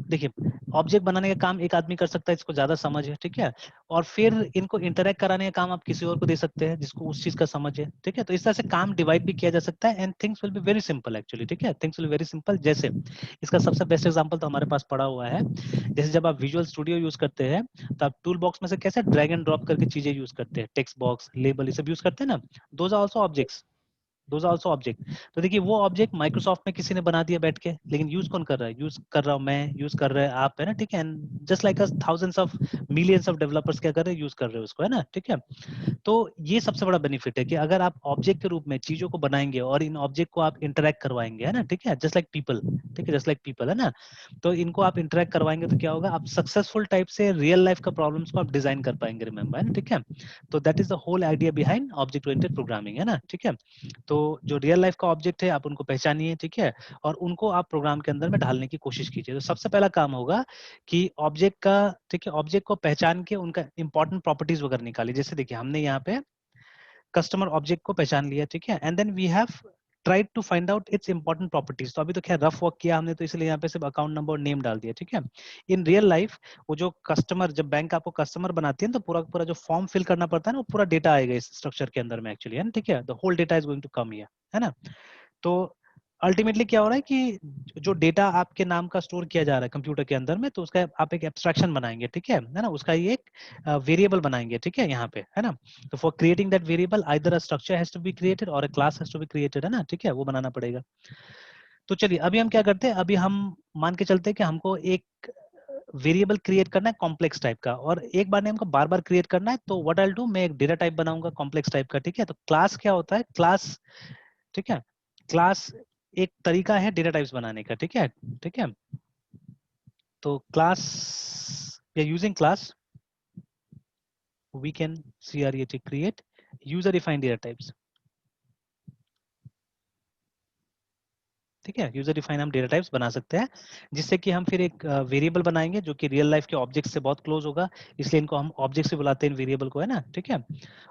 देखिए, ऑब्जेक्ट बनाने का काम एक आदमी कर सकता है, इसको ज्यादा समझ है, ठीक है, और फिर इनको इंटरेक्ट कराने का काम आप किसी और को दे सकते हैं जिसको उस चीज का समझ है, ठीक है। तो इस तरह से काम डिवाइड भी किया जा सकता है and things will be very simple actually, ठीक है, things will be very simple. जैसे इसका सबसे बेस्ट एग्जांपल तो हमारे पास पड़ा हुआ है, जैसे जब आप विजुअल स्टूडियो यूज करते हैं तो आप टूल बॉक्स में से कैसे ड्रैग एंड ड्रॉप करके चीजें यूज करते हैं, टेक्स्ट बॉक्स, लेबल, ये सब यूज करते हैं ना, those are also objects, those also object. तो देखिए वो ऑब्जेक्ट माइक्रोसॉफ्ट में किसी ने बना दिया बैठ के, लेकिन यूज कौन कर रहा है, यूज कर रहा हूं मैं, यूज कर रहे हैं आप, है ना, ठीक है। And just like us thousands of millions of developers क्या कर रहे हैं, यूज कर रहे हैं उसको, है ना, ठीक है। तो ये सबसे बड़ा बेनिफिट है कि अगर आप ऑब्जेक्ट के रूप में चीजों को बनाएंगे और इन ऑब्जेक्ट को आप इंटरेक्ट करवाएंगे, है ना, ठीक है, जस्ट लाइक पीपल, ठीक है, जस्ट लाइक पीपल, है ना। तो इनको आप इंटरेक्ट करवाएंगे तो क्या होगा, आप सक्सेसफुल टाइप से रियल लाइफ का प्रॉब्लम्स को आप डिजाइन कर पाएंगे, रिमेंबर, है ना, ठीक है। तो that is the whole idea behind object oriented programming, है ना, ठीक है। तो जो रियल लाइफ का ऑब्जेक्ट है आप उनको पहचानिए, ठीक है, और उनको आप प्रोग्राम के अंदर में ढालने की कोशिश कीजिए। तो सबसे पहला काम होगा कि ऑब्जेक्ट का, ठीक है, ऑब्जेक्ट को पहचान के उनका इंपॉर्टेंट प्रॉपर्टीज वगैरह निकालिए। जैसे देखिए हमने यहाँ पे कस्टमर ऑब्जेक्ट को पहचान लिया, ठीक है, and then we have tried to find out its important properties. तो अभी तो खैर रफ वर्क किया हमने, तो इसलिए यहाँ पे सिर्फ अकाउंट नंबर और नेम डाल दिया, ठीक है। इन रियल लाइफ वो जो कस्टमर, जब बैंक आपको कस्टमर बनाती है ना, तो पूरा पूरा जो फॉर्म फिल करना पड़ता है ना, वो पूरा डेटा आएगा इस स्ट्रक्चर के अंदर में एक्चुअली, है ना, ठीक है। The whole data is going to come here, है ना। तो अल्टीमेटली क्या हो रहा है कि जो डेटा आपके नाम का स्टोर किया जा रहा है कंप्यूटर के अंदर में, तो उसका आप एक एब्स्ट्रैक्शन बनाएंगे, ठीक है ना, उसका ये एक वेरिएबल बनाएंगे, ठीक है, यहाँ पे, है ना। तो for creating that variable either a structure has to be created और a class has to be created, है ना, ठीक है, वो बनाना पड़ेगा। तो चलिए अभी हम क्या करते हैं, अभी हम मान के चलते हैं कि हमको एक वेरिएबल क्रिएट करना है कॉम्प्लेक्स टाइप का, और एक बार नहीं हमको बार बार क्रिएट करना है। तो व्हाट आई विल डू, मैं एक डेटा टाइप बनाऊंगा कॉम्प्लेक्स टाइप का, ठीक है। तो क्लास क्या होता है, क्लास, ठीक है, क्लास एक तरीका है डेटा टाइप्स बनाने का, ठीक है, ठीक है। तो क्लास या using class we can create user defined data types, ठीक है। यूजर डिफाइन हम डेटा टाइप्स बना सकते हैं, जिससे कि हम फिर एक वेरिएबल बनाएंगे जो कि रियल लाइफ के ऑब्जेक्ट से बहुत क्लोज होगा, इसलिए इनको हम ऑब्जेक्ट से बुलाते हैं वेरिएबल को, है ना, ठीक है।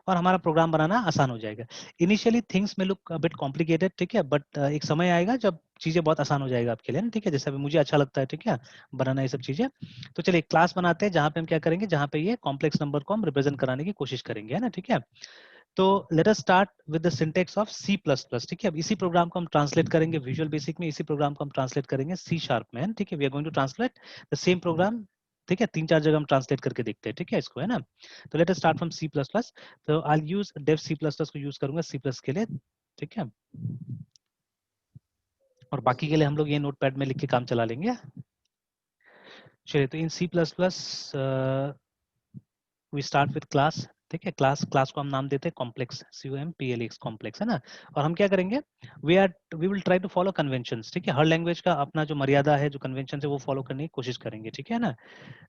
और हमारा प्रोग्राम बनाना आसान हो जाएगा। इनिशियली थिंग्स में लुक बिट कॉम्प्लिकेटेड, ठीक है, बट एक समय आएगा जब चीजें बहुत आसान हो जाएगा आपके लिए ना, ठीक है, जैसे अभी मुझे अच्छा लगता है, ठीक है, बनाना ये सब चीजें। तो चलिए क्लास बनाते हैं जहाँ पे हम क्या करेंगे, जहाँ पे ये कॉम्प्लेक्स नंबर को हम रिप्रेजेंट कराने की कोशिश करेंगे, है ना, ठीक है। तो let us start with the syntax of C plus plus, ठीक है। अब इसी प्रोग्राम को हम ट्रांसलेट करेंगे विजुअल बेसिक में, इसी प्रोग्राम को हम ट्रांसलेट करेंगे सी शार्प में, ठीक है। We are going to translate the same program, ठीक है, तीन चार जगह हम ट्रांसलेट करके देखते हैं, ठीक है, इसको, है ना। तो let us start from C plus plus. तो I use Dev C plus plus को यूज करूंगा सी प्लस के लिए, ठीक है, और बाकी के लिए हम लोग ये नोटपैड में लिख के काम चला लेंगे। चलिए, तो in C plus plus we start with class, ठीक है। क्लास क्लास को हम नाम देते हैं कॉम्प्लेक्स, COMPLEX कॉम्प्लेक्स, है ना। और हम क्या करेंगे, we will try to follow conventions, ठीक है। हर लैंग्वेज का अपना जो मर्यादा है, जो कन्वेंशन है, वो फॉलो करने की कोशिश करेंगे, ठीक है ना,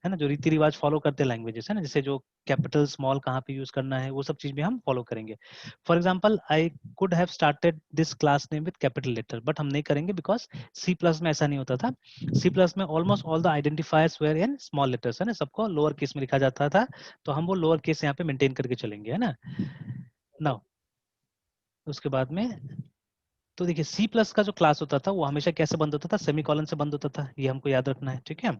है ना, जो रीति रिवाज फॉलो करते हैं लैंग्वेजेस, है ना, जैसे जो कैपिटल स्मॉल कहाँ पे यूज करना है, वो सब चीज भी हम फॉलो करेंगे। For example I could have started this class name with capital letter, but हम नहीं करेंगे बिकॉज सी प्लस में ऐसा नहीं होता था। सी प्लस में almost all the identifiers were in small letters, है ना, सबको लोअर केस में लिखा जाता था, तो हम वो लोअर केस यहाँ पे मेंटेन करके चलेंगे, है ना। नाउ उसके बाद में, तो देखिए सी प्लस का जो क्लास होता था वो हमेशा कैसे बंद होता था, सेमीकोलन से बंद होता था, ये हमको याद रखना है, ठीक है।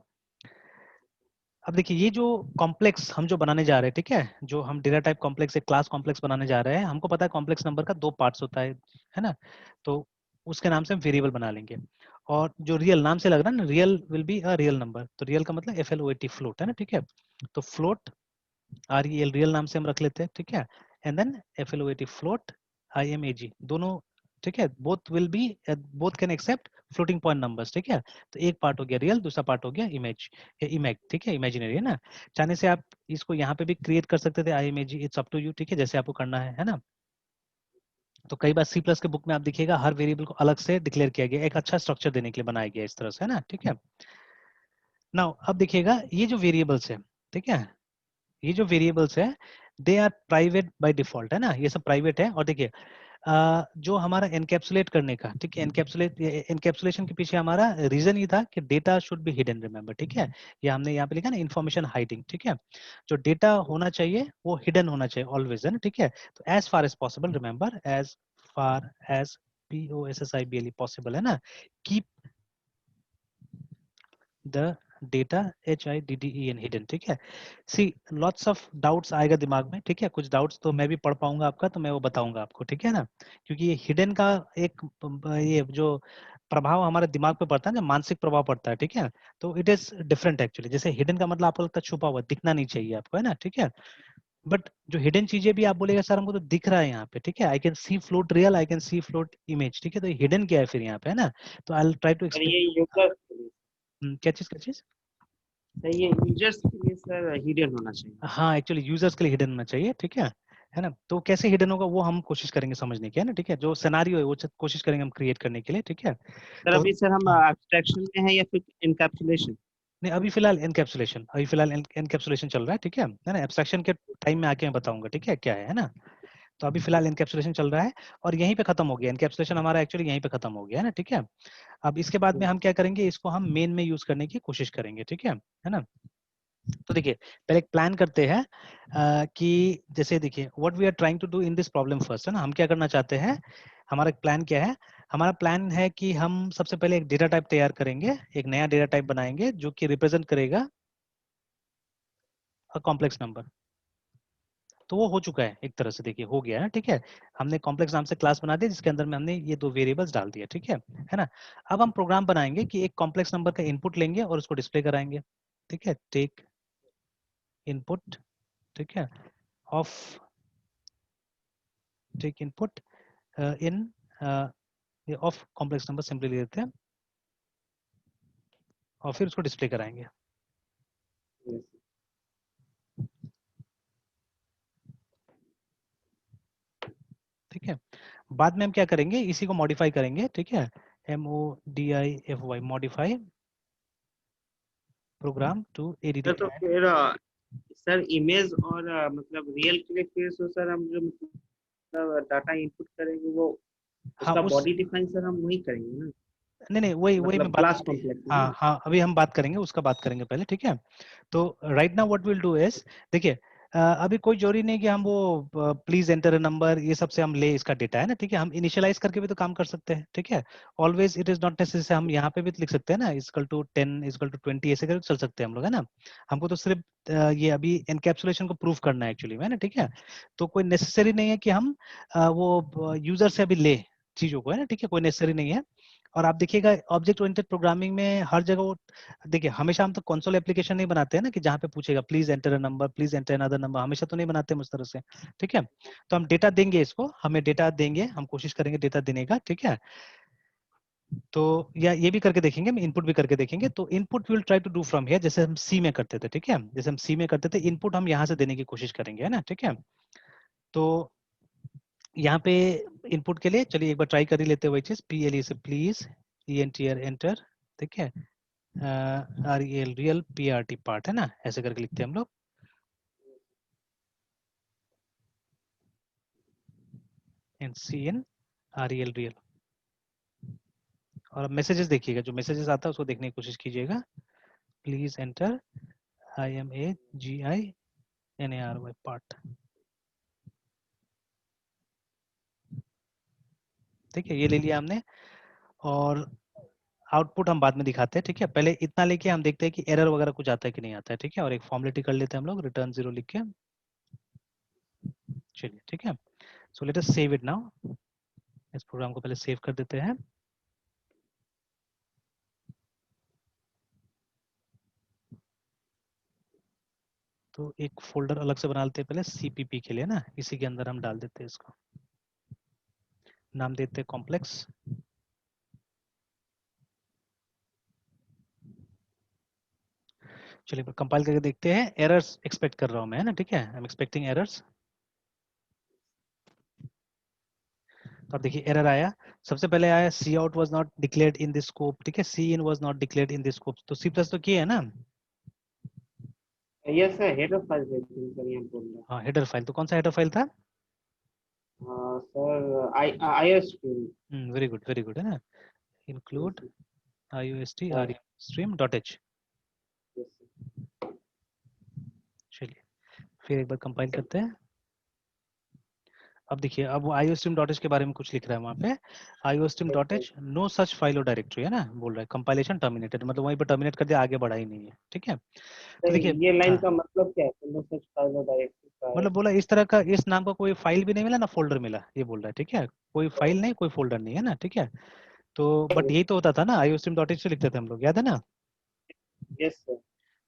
अब देखिए ये जो कॉम्प्लेक्स हम जो बनाने जा रहे हैं, ठीक है, जो हम डेटा टाइप कॉम्प्लेक्स एक क्लास कॉम्प्लेक्स बनाने जा रहे हैं, हमको पता है कॉम्प्लेक्स नंबर का दो पार्ट्स होता है ना। तो उसके नाम से हम वेरिएबल बना लेंगे, और जो रियल नाम से लग रहा है ना, real will be a real number, तो रियल का मतलब FLOAT फ्लोट, है ना, ठीक है। तो फ्लोट REL रियल नाम से हम रख लेते हैं, ठीक है। And then FLOAT float IMAG दोनों, ठीक है, both will be, both can accept floating point numbers, ठीक है। तो एक पार्ट हो गया रियल, दूसरा पार्ट हो गया इमेज, इमेज, ठीक है, इमेजिनरी, है ना। चाहने से आप इसको यहाँ पे भी क्रिएट कर सकते थे IMAG, it's up to you, ठीक है, जैसे आपको करना है ना। तो कई बार सी प्लस के बुक में आप देखिएगा हर वेरिएबल को अलग से डिक्लेयर किया गया, एक अच्छा स्ट्रक्चर देने के लिए बनाया गया इस तरह से, है ना, ठीक है। नाउ अब देखिएगा ये जो वेरिएबल्स है, ठीक है, ये जो वेरिएबल्स है they are private by default, है ना, ये सब प्राइवेट है। और देखिए जो हमारा एनकैप्सुलेट करने का, ठीक है, एनकैप्सुलेशन के पीछे हमारा रीजन ये था कि data should be hidden, remember, ठीक है। ये हमने यहाँ पे लिखा ना, इंफॉर्मेशन हाइडिंग, ठीक है। जो डेटा होना चाहिए वो हिडन होना चाहिए ऑलवेज, है ना, ठीक है। तो as far as possible, remember, as far as POSSIBLE possible, है ना, keep the data HIDDEN hidden, ठीक है। सी लॉट्स ऑफ डाउट्स आएगा दिमाग में, ठीक है, कुछ डाउट्स तो मैं भी पढ़ पाऊंगा आपका, तो मैं वो बताऊंगा आपको, ठीक है ना। क्योंकि ये हिडन का एक ये जो प्रभाव हमारे दिमाग पे पड़ता है ना, मानसिक प्रभाव पड़ता है, ठीक है, तो इट इज डिफरेंट एक्चुअली। जैसे हिडन का मतलब आपको लगता है छुपा हुआ, दिखना नहीं चाहिए आपको, है ना, ठीक है। बट जो हिडन चीजें भी आप बोलेगा सर हमको तो दिख रहा है यहाँ पे, ठीक है, I can see float real, I can see float image, ठीक है, तो हिडन क्या है फिर यहाँ पे, है ना। तो आई ट्राई टू और ये एक्सप्लेन। यूजर्स के लिए, क्या चीज। सर ये यूजर्स के लिए सर हिडन होना चाहिए। हाँ, एक्चुअली यूजर्स के लिए हिडन होना चाहिए, ठीक है ना। तो कैसे हिडन होगा वो हम कोशिश करेंगे समझने की, है ना, ठीक है। जो सिनेरियो है वो कोशिश करेंगे हम क्रिएट करने के लिए, ठीक है। सर तो अभी सर हम हाँ, एब्स्ट्रैक्शन में है या फिर इनकैप्सुलेशन? नहीं अभी फिलहाल एनकैप्सुलेशन, अभी फिलहाल एनकैप्सुलेशन चल रहा है, ठीक है ना। एब्स्ट्रैक्शन के टाइम में आके मैं बताऊंगा, ठीक है, क्या है ना। तो अभी फिलहाल एनकैप्सुलेशन चल रहा है और यहीं पे खत्म हो गया एनकैप्सुलेशन हमारा, एक्चुअली यहीं पे खत्म हो गया, है ना, ठीक है। अब इसके बाद में हम क्या करेंगे, इसको हम मेन में यूज करने की कोशिश करेंगे, ठीक है ना। तो देखिए पहले एक प्लान करते हैं कि जैसे देखिए what we are trying to do in this problem first, है ना, हम क्या करना चाहते हैं, हमारा प्लान क्या है। हमारा प्लान है कि हम सबसे पहले एक डेटा टाइप तैयार करेंगे, एक नया डेटा टाइप बनाएंगे जो कि रिप्रेजेंट करेगा कॉम्प्लेक्स नंबर। तो वो हो चुका है एक तरह से, देखिए हो गया है, ठीक है। हमने कॉम्प्लेक्स नाम से क्लास बना दिया जिसके अंदर में हमने ये दो वेरिएबल्स डाल दिया, ठीक है ना। अब हम प्रोग्राम बनाएंगे कि एक कॉम्प्लेक्स नंबर का इनपुट लेंगे और उसको डिस्प्ले कराएंगे, ठीक है। टेक इनपुट, ठीक है, of take input in of complex number simply ले लेते हैं और फिर उसको डिस्प्ले कराएंगे, ठीक है। बाद में हम क्या करेंगे, इसी को मॉडिफाई करेंगे, ठीक है, MODIFY modify program to sir ADD तो ऐड। फिर सर इमेज और मतलब रियल के लिए फिर सो सर हम जो मतलब डाटा इनपुट करेंगे वो हाँ उसका उस बॉडी डिफाइन सर हम वही करेंगे ना, नहीं नहीं वही वही मैं मतलब बात, क्लास कॉम्प्लेक्स में हाँ ना। हाँ अभी हम बात करेंगे, उसका बात करेंगे पहले, ठीक है। तो right now what will do is, देखिए अभी कोई जरूरी नहीं कि हम वो प्लीज एंटर अ नंबर ये सब से हम ले इसका डेटा, है ना, ठीक है। हम इनिशियलाइज करके भी तो काम कर सकते हैं, ठीक है। Always it is not necessary, हम यहाँ पे भी तो लिख सकते हैं ना, इजकल टू 10 इजकल टू 20 ऐसे करके चल सकते हैं हम लोग, है ना। हमको तो सिर्फ ये अभी एनकैप्सुलेशन को प्रूव करना है एक्चुअली में, है ना, ठीक है। तो कोई नेसेसरी नहीं है कि हम वो यूजर से अभी ले चीजों को, है ना, ठीक है, कोई नेसेसरी नहीं है। और आप देखिएगा ऑब्जेक्ट ओरिएंटेड प्रोग्रामिंग में हर जगह वो, देखिए हमेशा हम तो कंसोल एप्लीकेशन नहीं बनाते हैं ना कि जहाँ पे पूछेगा please enter a number, please enter another number, हमेशा तो नहीं बनाते हम उस तरह से, ठीक है। तो हम डेटा देंगे, इसको हमें डेटा देंगे, हम कोशिश करेंगे डेटा देने का, ठीक है। तो या ये भी करके देखेंगे, हम इनपुट भी करके देखेंगे। तो input will try to do from here, जैसे हम सी में करते थे, ठीक है, जैसे हम सी में करते थे, इनपुट हम यहाँ से देने की कोशिश करेंगे, है ना, ठीक है। तो यहाँ पे इनपुट के लिए चलिए एक बार ट्राई कर ही लेते हैं वही चीज, PLE से प्लीज ENTR एंटर, ठीक है, REL रियल PRT पार्ट, है ना, ऐसे करके लिखते हैं हम लोग। CN REL real. और अब मैसेजेस देखिएगा, जो मैसेजेस आता है उसको देखने की कोशिश कीजिएगा। प्लीज एंटर IMAGINARY पार्ट, ठीक है, ये ले लिया हमने। और आउटपुट हम बाद में दिखाते हैं, ठीक है। पहले इतना लेके हम देखते हैं कि एरर वगैरह कुछ आता है कि नहीं आता है, ठीक है। और एक फॉर्मेलिटी कर लेते हैं हम लोग, रिटर्न 0 लिख के, चलिए, ठीक है। So let us save it now, इस प्रोग्राम को पहले सेव कर देते हैं। तो एक फोल्डर अलग से बना लेते हैं पहले CPP के लिए ना, इसी के अंदर हम डाल देते हैं इसको, नाम देते हैं कॉम्प्लेक्स। चलिए कंपाइल करके देखते हैं, एरर्स एक्सपेक्ट कर रहा हूं मैं, है ना, ठीक है, आई एम एक्सपेक्टिंग एरर्स। अब देखिए एरर आया, सबसे पहले आया C out was not declared in this scope, ठीक है, C in was not declared in this scope, तो सी प्लस तो किए है ना। यस सर, हेडर फाइल भेजिए सर, यहाँ बोल रहा हाँ हेडर फाइल, तो कौन सा हेडर फाइल था? है sir, I S very good है ना, include IOST sir. REM stream dot H. चलिए फिर एक बार कंपाइल करते हैं। अब देखिए अब वो iostream.h के बारे में कुछ लिख रहा है वहाँ पे, iostream.h नो सच फाइल और डायरेक्टरी है ना, बोल रहा है कंपाइलेशन टर्मिनेटेड, मतलब वहीं पर टर्मिनेट कर दिया, आगे बढ़ा ही नहीं है, ठीक है। तो सर देखिए ये लाइन हाँ, का मतलब क्या है? नो सच फाइल और डायरेक्टरी का है। मतलब बोला इस तरह का, इस नाम का कोई फाइल भी नहीं मिला ना फोल्डर मिला, ये बोल रहा है, ठीक है, कोई फाइल नहीं कोई फोल्डर नहीं है ना, ठीक है। तो बट यही तो होता था ना, iostream.h से लिखते थे हम लोग, याद है ना। Yes sir.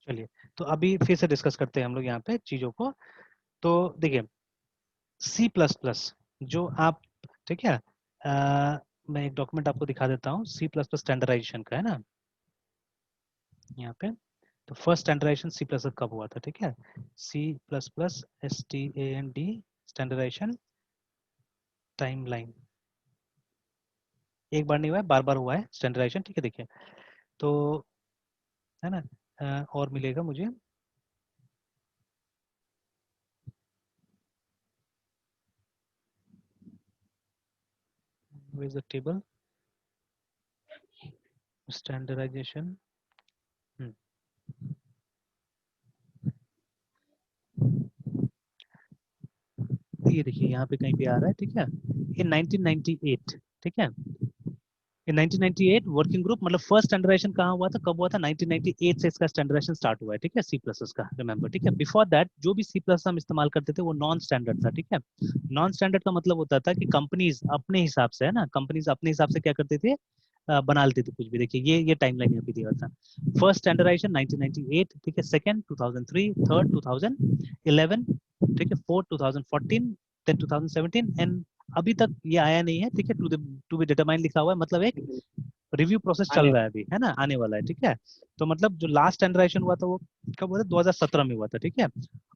चलिए तो अभी फिर से डिस्कस करते हैं हम लोग यहाँ पे चीजों को। तो देखिए सी प्लस प्लस जो आप, ठीक है, मैं एक डॉक्यूमेंट आपको दिखा देता हूँ, सी प्लस प्लस स्टैंडर्डाइजेशन का है ना यहाँ पे। तो फर्स्ट स्टैंडर्डाइजेशन सी प्लस कब हुआ था, ठीक है, C plus plus STAND standardization timeline, एक बार नहीं हुआ है, बार बार हुआ है स्टैंडर्डाइजेशन, ठीक है। देखिए तो है ना, और मिलेगा मुझे, where is the table standardization. ये देखिए यहाँ पे कहीं पे आ रहा है, ठीक है, इन 1998, ठीक है, इन 1998 वर्किंग ग्रुप, मतलब फर्स्ट स्टैंडर्डाइजेशन कहाँ हुआ था, कब हुआ था, 1998 से इसका स्टैंडर्डाइजेशन स्टार्ट हुआ है, ठीक है, सी प्लस का, रिमेंबर, ठीक है। बिफोर दैट जो भी सी प्लस हम इस्तेमाल करते थे वो नॉन स्टैंडर्ड था, ठीक है। नॉन स्टैंडर्ड का मतलब होता था कि कंपनीज अपने हिसाब से, है ना, कंपनीज अपने हिसाब से क्या करते थे, बना लेते थे कुछ भी। देखिए ये टाइमलाइन यहाँ पे दिया था, फर्स्ट स्टैंडर्डाइजेशन 1998, ठीक है, सेकंड 2003, थर्ड 2011, ठीक है, फोर्थ 2014, देन 2017 एंड अभी तक ये आया नहीं है, ठीक है, टू बी डिटरमाइन लिखा हुआ है, मतलब एक रिव्यू प्रोसेस चल आने रहा है अभी, है ना, आने वाला है, ठीक है। तो मतलब जो लास्ट स्टैंडर्डाइजेशन हुआ था वो कब हुआ था, 2017 में हुआ था, ठीक है।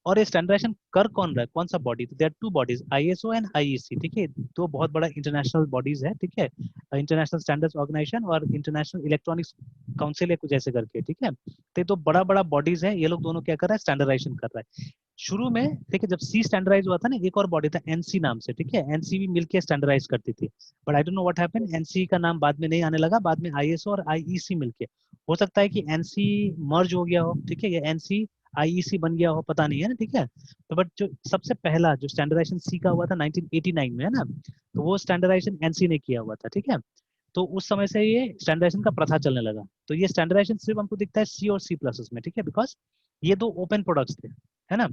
और ये स्टैंडर्डाइजेशन कर कौन रहा है, कौन सा बॉडी, तो there two bodies, ISO and IEC, ठीक है, दो बहुत बड़ा इंटरनेशनल बॉडीज है, ठीक है, इंटरनेशनल स्टैंडर्ड्स ऑर्गेनाइजेशन और इंटरनेशनल इलेक्ट्रॉनिक्स काउंसिल है कुछ ऐसे करके, ठीक है। तो ये दो बड़ा बड़ा बॉडीज है, ये लोग दोनों क्या कर रहा है, स्टैंडर्डाइजेशन कर रहा है। शुरू में, ठीक है, जब सी स्टैंडर्डाइज हुआ था ना, एक और बॉडी था NC नाम से, ठीक है, NC भी मिलके स्टैंडर्डाइज करती थी, but I don't know what happened, NC का नाम बाद में नहीं आने लगा, बाद में ISO और IEC मिलके, हो सकता है कि NC मर्ज हो गया हो, ठीक है, या NC IEC बन गया हो, पता नहीं है ना, ठीक है। तो बट जो सबसे पहला जो स्टैंडर्डाइजेशन सी का हुआ था 1989 में, है ना, तो वो स्टैंडर्डाइजेशन NC ने किया हुआ था, ठीक है। तो उस समय से ये स्टैंडर्डाइजेशन का प्रथा चलने लगा। तो ये स्टैंडर्डाइजेशन सिर्फ हमको दिखता है सी और सी प्लस में, ठीक है, बिकॉज ये दो ओपन प्रोडक्ट्स थे, है ना।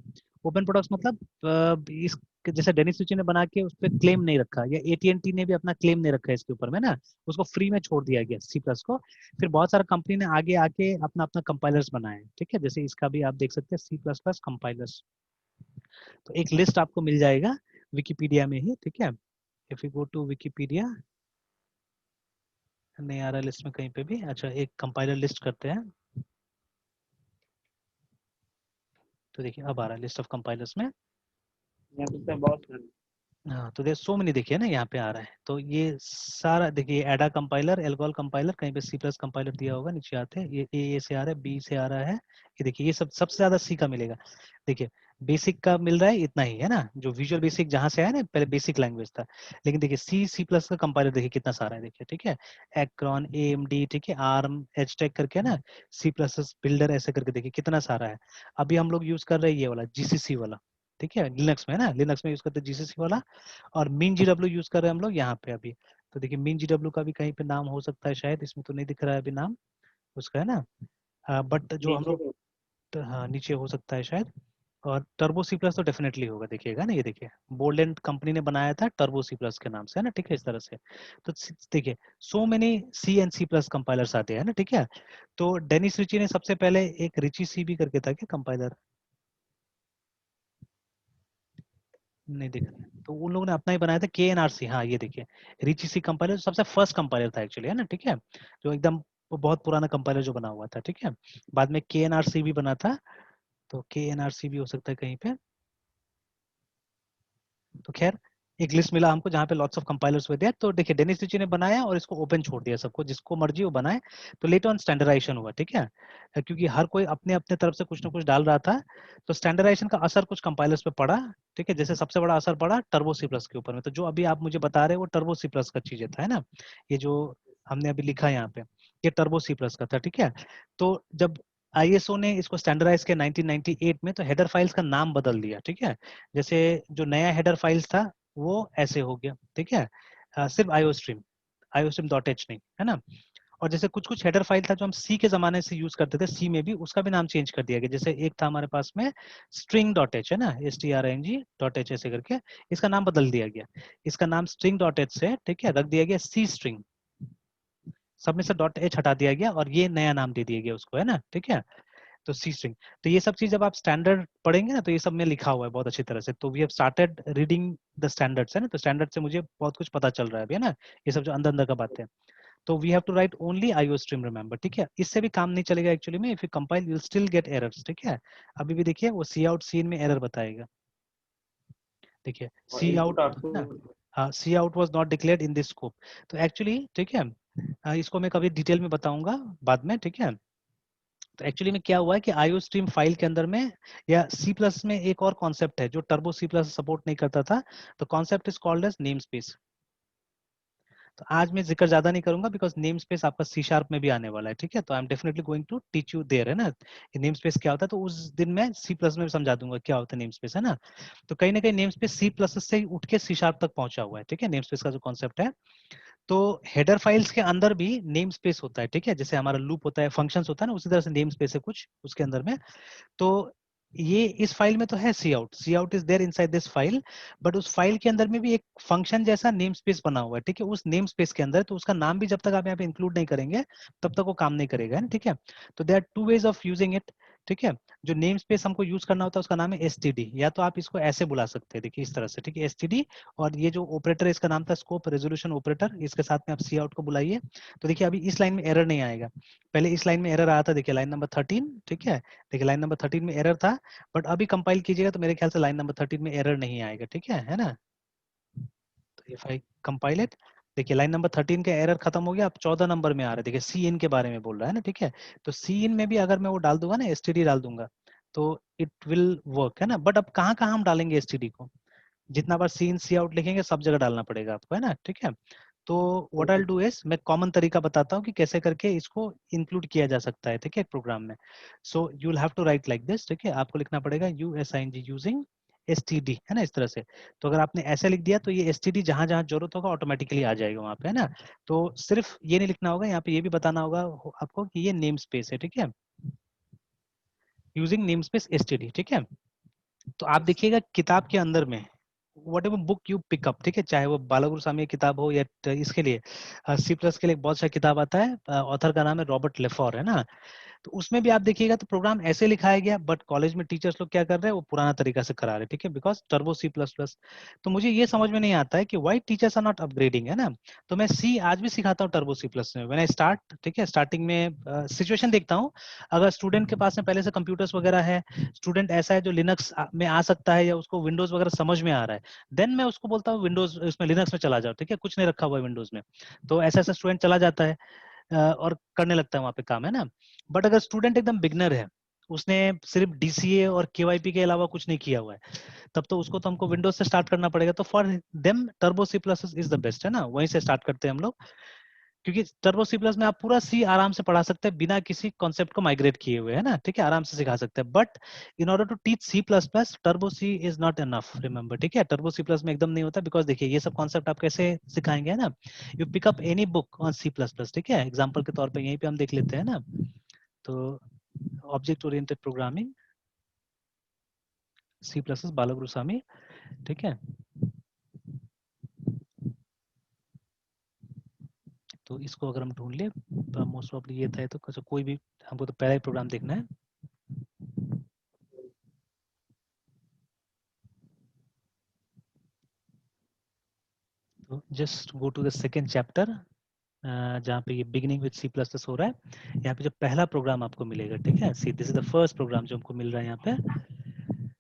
ओपन प्रोडक्ट्स मतलब इस जैसे डेनिस रिची ने बना के उस पर क्लेम नहीं रखा, या AT&T ने भी अपना क्लेम नहीं रखा इसके ऊपर में ना, उसको फ्री में छोड़ दिया गया सी प्लस को। फिर बहुत सारा कंपनी ने आगे आके अपना अपना कंपाइलर्स बनाए, ठीक है, जैसे इसका भी आप देख सकते हैं सी प्लस प्लस कंपाइलर्स। तो एक लिस्ट आपको मिल जाएगा विकिपीडिया में ही, ठीक है, if you go to Wikipedia, नहीं आ रहा लिस्ट में कहीं पे भी, अच्छा एक कंपाइलर लिस्ट करते हैं, तो देखिए अब आ रहा है लिस्ट ऑफ कंपाइलर्स में। यहाँ पे सर बहुत सारे। हाँ तो देर सो मेनी, देखिए ना यहाँ पे आ रहा है, तो ये सारा देखिए, एडा कंपाइलर, एल्गोल कंपाइलर, कहीं पे सी प्लस कंपाइलर दिया होगा, नीचे आते हैं, ये ए से आ रहा है, बी से आ रहा है, ये देखिए ये सब सबसे ज्यादा सी का मिलेगा। देखिए बेसिक का मिल रहा है इतना ही, है ना, जो विजुअल बेसिक जहाँ से आया ना, पहले बेसिक लैंग्वेज था, लेकिन देखिए सी प्लस का कंपाइलर देखिए कितना सारा है, देखिए, ठीक है, एक्रोन, AMD, ठीक है, आर्म, एचटेक करके ना, सी प्लस बिल्डर ऐसे करके देखिए कितना सारा है। अभी हम लोग यूज कर रहे हैं ये वाला GCC वाला, ठीक है, लिनक्स में, है ना, लिनक्स में यूज करते हैं GCC वाला। और मीन GW यूज कर रहे हैं हम लोग यहाँ पे अभी। तो देखिए मीन GW का भी कहीं पे नाम हो सकता है, शायद इसमें तो नहीं दिख रहा है अभी नाम उसका, है ना, बट जो हम नीचे लोग, तो हाँ नीचे हो सकता है शायद। और टर्बो सी प्लस तो डेफिनेटली होगा, देखिएगा ना, ये देखिए बोल्ड एंड कंपनी ने बनाया था टर्बो सी प्लस के नाम से, है ना, ठीक है, इस तरह से। तो देखिए so many C and C plus compilers आते हैं ना, ठीक है। तो डेनिस रिची ने सबसे पहले एक रिची सी भी करके था क्या कंपाइलर, नहीं दिख रहा है, तो उन लोगों ने अपना ही बनाया था KNRC, हाँ ये देखिए रिची सी कंपाइलर सबसे फर्स्ट कंपाइलर था एक्चुअली, है ना, ठीक है, जो एकदम बहुत पुराना कंपाइलर जो बना हुआ था, ठीक है। बाद में KNRC भी बना था, तो KNRC भी हो सकता है कहीं पे, तो खैर एक लिस्ट मिला हमको जहाँ पे लॉट्स ऑफ कंपाइलर्स हुए थे। तो देखिए डेनिस रिची ने बनाया और इसको ओपन छोड़ दिया सबको, जिसको मर्जी वो बनाए। तो लेटर ऑन स्टैंडर्डाइजेशन हुआ, ठीक है, क्योंकि हर कोई अपने अपने तरफ से कुछ ना कुछ डाल रहा था। तो स्टैंडर्डाइजेशन का असर कुछ कंपाइलर्स पे पड़ा, ठीक है। जैसे सबसे बड़ा असर पड़ा टर्बो सी प्लस के ऊपर में। तो जो अभी आप मुझे बता रहे हो वो टर्बो सी प्लस का चीज था, है ना, ये जो हमने अभी लिखा है यहाँ पे, ये टर्बो सी प्लस का था, ठीक है। तो जब आईएसओ ने इसको स्टैंडर्डाइज किया 1998 में, तो हेडर फाइल्स का नाम बदल दिया, ठीक है। जैसे जो नया हेडर फाइल्स था वो ऐसे हो गया, ठीक है, सिर्फ आईओस्ट्रीम डॉट एच नहीं, है ना। और जैसे कुछ कुछ हेडर फाइल था जो हम सी के जमाने से यूज करते थे, सी में भी उसका भी नाम चेंज कर दिया गया। जैसे एक था हमारे पास में स्ट्रिंग डॉट एच, है ना, string.h ऐसे करके इसका नाम बदल दिया गया। इसका नाम स्ट्रिंग डॉट एच से, ठीक है, रख दिया गया सी स्ट्रिंग। सब में से डॉट एच हटा दिया गया और ये नया नाम दे दिया गया उसको, है ना, ठीक है। तो सी स्ट्रिंग। तो ये सब चीज जब आप स्टैंडर्ड पढ़ेंगे ना, तो ये सब में लिखा हुआ है बहुत अच्छी तरह से। तो we have started reading the standards, है ना। तो स्टैंडर्ड से मुझे बहुत कुछ पता चल रहा है अभी, है ना, ये सब जो अंदर अंदर का बातें। तो we have to write only IO stream, remember, ठीक है। इससे भी काम नहीं चलेगा एक्चुअली में। If you compile you still get errors, ठीक है। अभी भी देखिए वो सी आउट सीन में एरर बताएगा, देखिए और सी इनपुट आउट, आपको। ना, हाँ, C out was not declared in this scope. तो एक्चुअली, ठीक है, इसको मैं कभी डिटेल में बताऊंगा बाद में, ठीक है। तो एक्चुअली में क्या हुआ है कि आईओ स्ट्रीम फाइल के अंदर में या सी प्लस में एक और कॉन्सेप्ट है जो टर्बो सी प्लस सपोर्ट नहीं करता था। तो concept is called as name space. तो आज मैं जिक्र ज्यादा नहीं करूंगा बिकॉज नेम स्पेस आपका सी शार्प में भी आने वाला है, ठीक है। तो I am definitely going to teach you there, है ना, ये नेम स्पेस क्या होता है। तो उस दिन मैं सी प्लस में भी समझा दूंगा क्या होता है नेम स्पेस, है ना। तो कहीं ना कहीं नेम स्पेस सी प्लस से ही उठ के सी शार्प तक पहुंचा हुआ है, ठीक है, नेम स्पेस का जो कॉन्सेप्ट है। तो हेडर फाइल्स के अंदर भी नेम स्पेस होता है, ठीक है। जैसे हमारा लूप होता है, फंक्शंस होता है ना, उसी तरह से नेम स्पेस है कुछ उसके अंदर में। तो ये इस फाइल में तो है C out is there inside this file. But उस फाइल के अंदर में भी एक फंक्शन जैसा नेम स्पेस बना हुआ है, ठीक है, उस नेम स्पेस के अंदर। तो उसका नाम भी जब तक आप यहाँ पे इंक्लूड नहीं करेंगे तब तक वो काम नहीं करेगा, ठीक है। तो there are two ways of using it, ठीक है। जो नेम स्पेस हमको यूज करना होता है उसका नाम है एसटीडी, या तो आप इसको ऐसे बुला सकते हैं, देखिए इस तरह से, ठीक है, एसटीडी। और ये जो ऑपरेटर है इसका नाम था स्कोप रेजोल्यूशन ऑपरेटर, इसके साथ में आप सी आउट को बुलाइए। तो देखिए अभी इस लाइन में एरर नहीं आएगा, पहले इस लाइन में एरर आया था, देखिए लाइन नंबर 13, ठीक है। देखिए लाइन नंबर 13 में एरर था, बट अभी कंपाइल कीजिएगा तो मेरे ख्याल से लाइन नंबर 13 में एरर नहीं आएगा, ठीक है ना। तो इफ आई कंपाइल इट, देखिए लाइन नंबर 13 का एरर खत्म हो गया, अब 14 नंबर में आ रहा है, देखिए सी इन के बारे में बोल रहा है ना, ठीक है। तो सी इन में भी अगर मैं वो डाल दूंगा ना, एसटीडी डाल दूंगा, तो इट विल वर्क, है ना। बट अब कहाँ कहाँ हम डालेंगे एसटीडी को, जितना बार सी इन सी आउट लिखेंगे सब जगह डालना पड़ेगा आपको, है ना, ठीक है। तो व्हाट आई डू इज मैं कॉमन तरीका बताता हूँ कि कैसे करके इसको इंक्लूड किया जा सकता है, ठीक है, प्रोग्राम में। So you will have to write like this, ठीक है। आपको लिखना पड़ेगा USING यूजिंग STD, है ना, इस तरह से। तो अगर आपने ऐसे लिख दिया तो ये STD जहां जहां जरूरत होगा ऑटोमेटिकली आ जाएगा वहां पे, है ना। तो सिर्फ ये नहीं लिखना होगा, यहाँ पे ये भी बताना होगा आपको कि ये नेम स्पेस है, ठीक है, यूजिंग नेम स्पेस STD, ठीक है। तो आप देखिएगा किताब के अंदर में what ever book you pick up, ठीक है, चाहे वो बालागुरु स्वामी की किताब हो या इसके लिए सी प्लस के लिए बहुत सा किताब आता है, ऑथर का नाम है रॉबर्ट लेफोर, है ना। तो उसमें भी आप देखिएगा तो प्रोग्राम ऐसे लिखाया गया, बट कॉलेज में टीचर्स लोग क्या कर रहे हैं, वो पुराना तरीका से करा रहे हैं, ठीक है, because Turbo C plus plus. तो मुझे ये समझ में नहीं आता है कि why teachers are not upgrading, है ना। तो मैं सी आज भी सिखाता हूँ टर्बो सी प्लस में व्हेन आई स्टार्ट, ठीक है। स्टार्टिंग में सिचुएशन देखता हूँ, अगर स्टूडेंट के पास में पहले से कंप्यूटर्स वगैरह है, स्टूडेंट ऐसा है जो लिनक्स में आ सकता है या उसको विंडोज वगैरह समझ में आ रहा है, देन मैं उसको बोलता हूँ विंडोज इसमें लिनक्स में चला जाओ, ठीक है, कुछ नहीं रखा हुआ है विंडोज में। तो ऐसा ऐसा स्टूडेंट चला जाता है और करने लगता है वहां पे काम, है ना। बट अगर स्टूडेंट एकदम बिगनर है, उसने सिर्फ DCA और KYP के अलावा कुछ नहीं किया हुआ है, तब तो उसको तो हमको विंडोज से स्टार्ट करना पड़ेगा। तो for them Turbo C plus is the best, है ना, वहीं से स्टार्ट करते हैं हम लोग। क्योंकि टर्बो सी प्लस में आप पूरा सी आराम से पढ़ा सकते हैं बिना किसी कॉन्सेप्ट को माइग्रेट किए हुए, है ना, ठीक है, आराम से सिखा सकते हैं। But in order to teach C plus plus Turbo C is not enough, remember, ठीक है। टर्बो सी प्लस में एकदम नहीं होता, बिकॉज देखिए ये सब कॉन्सेप्ट आप कैसे सिखाएंगे, है ना। You pick up any book on C plus plus, ठीक है, एग्जाम्पल के तौर पर यहीं पे हम देख लेते हैं ना। तो object oriented programming C plus plus Balaguru Swami, ठीक है। तो इसको अगर हम ढूंढ ले, मोस्ट प्रॉब्ली ये था, तो कोई भी हमको तो पहला ही प्रोग्राम देखना है। तो just go to the second chapter, जहाँ पे ये beginning with C plus plus हो रहा है। यहाँ पे जो पहला प्रोग्राम आपको मिलेगा, ठीक है, see this is the first program जो हमको मिल रहा है यहाँ पे।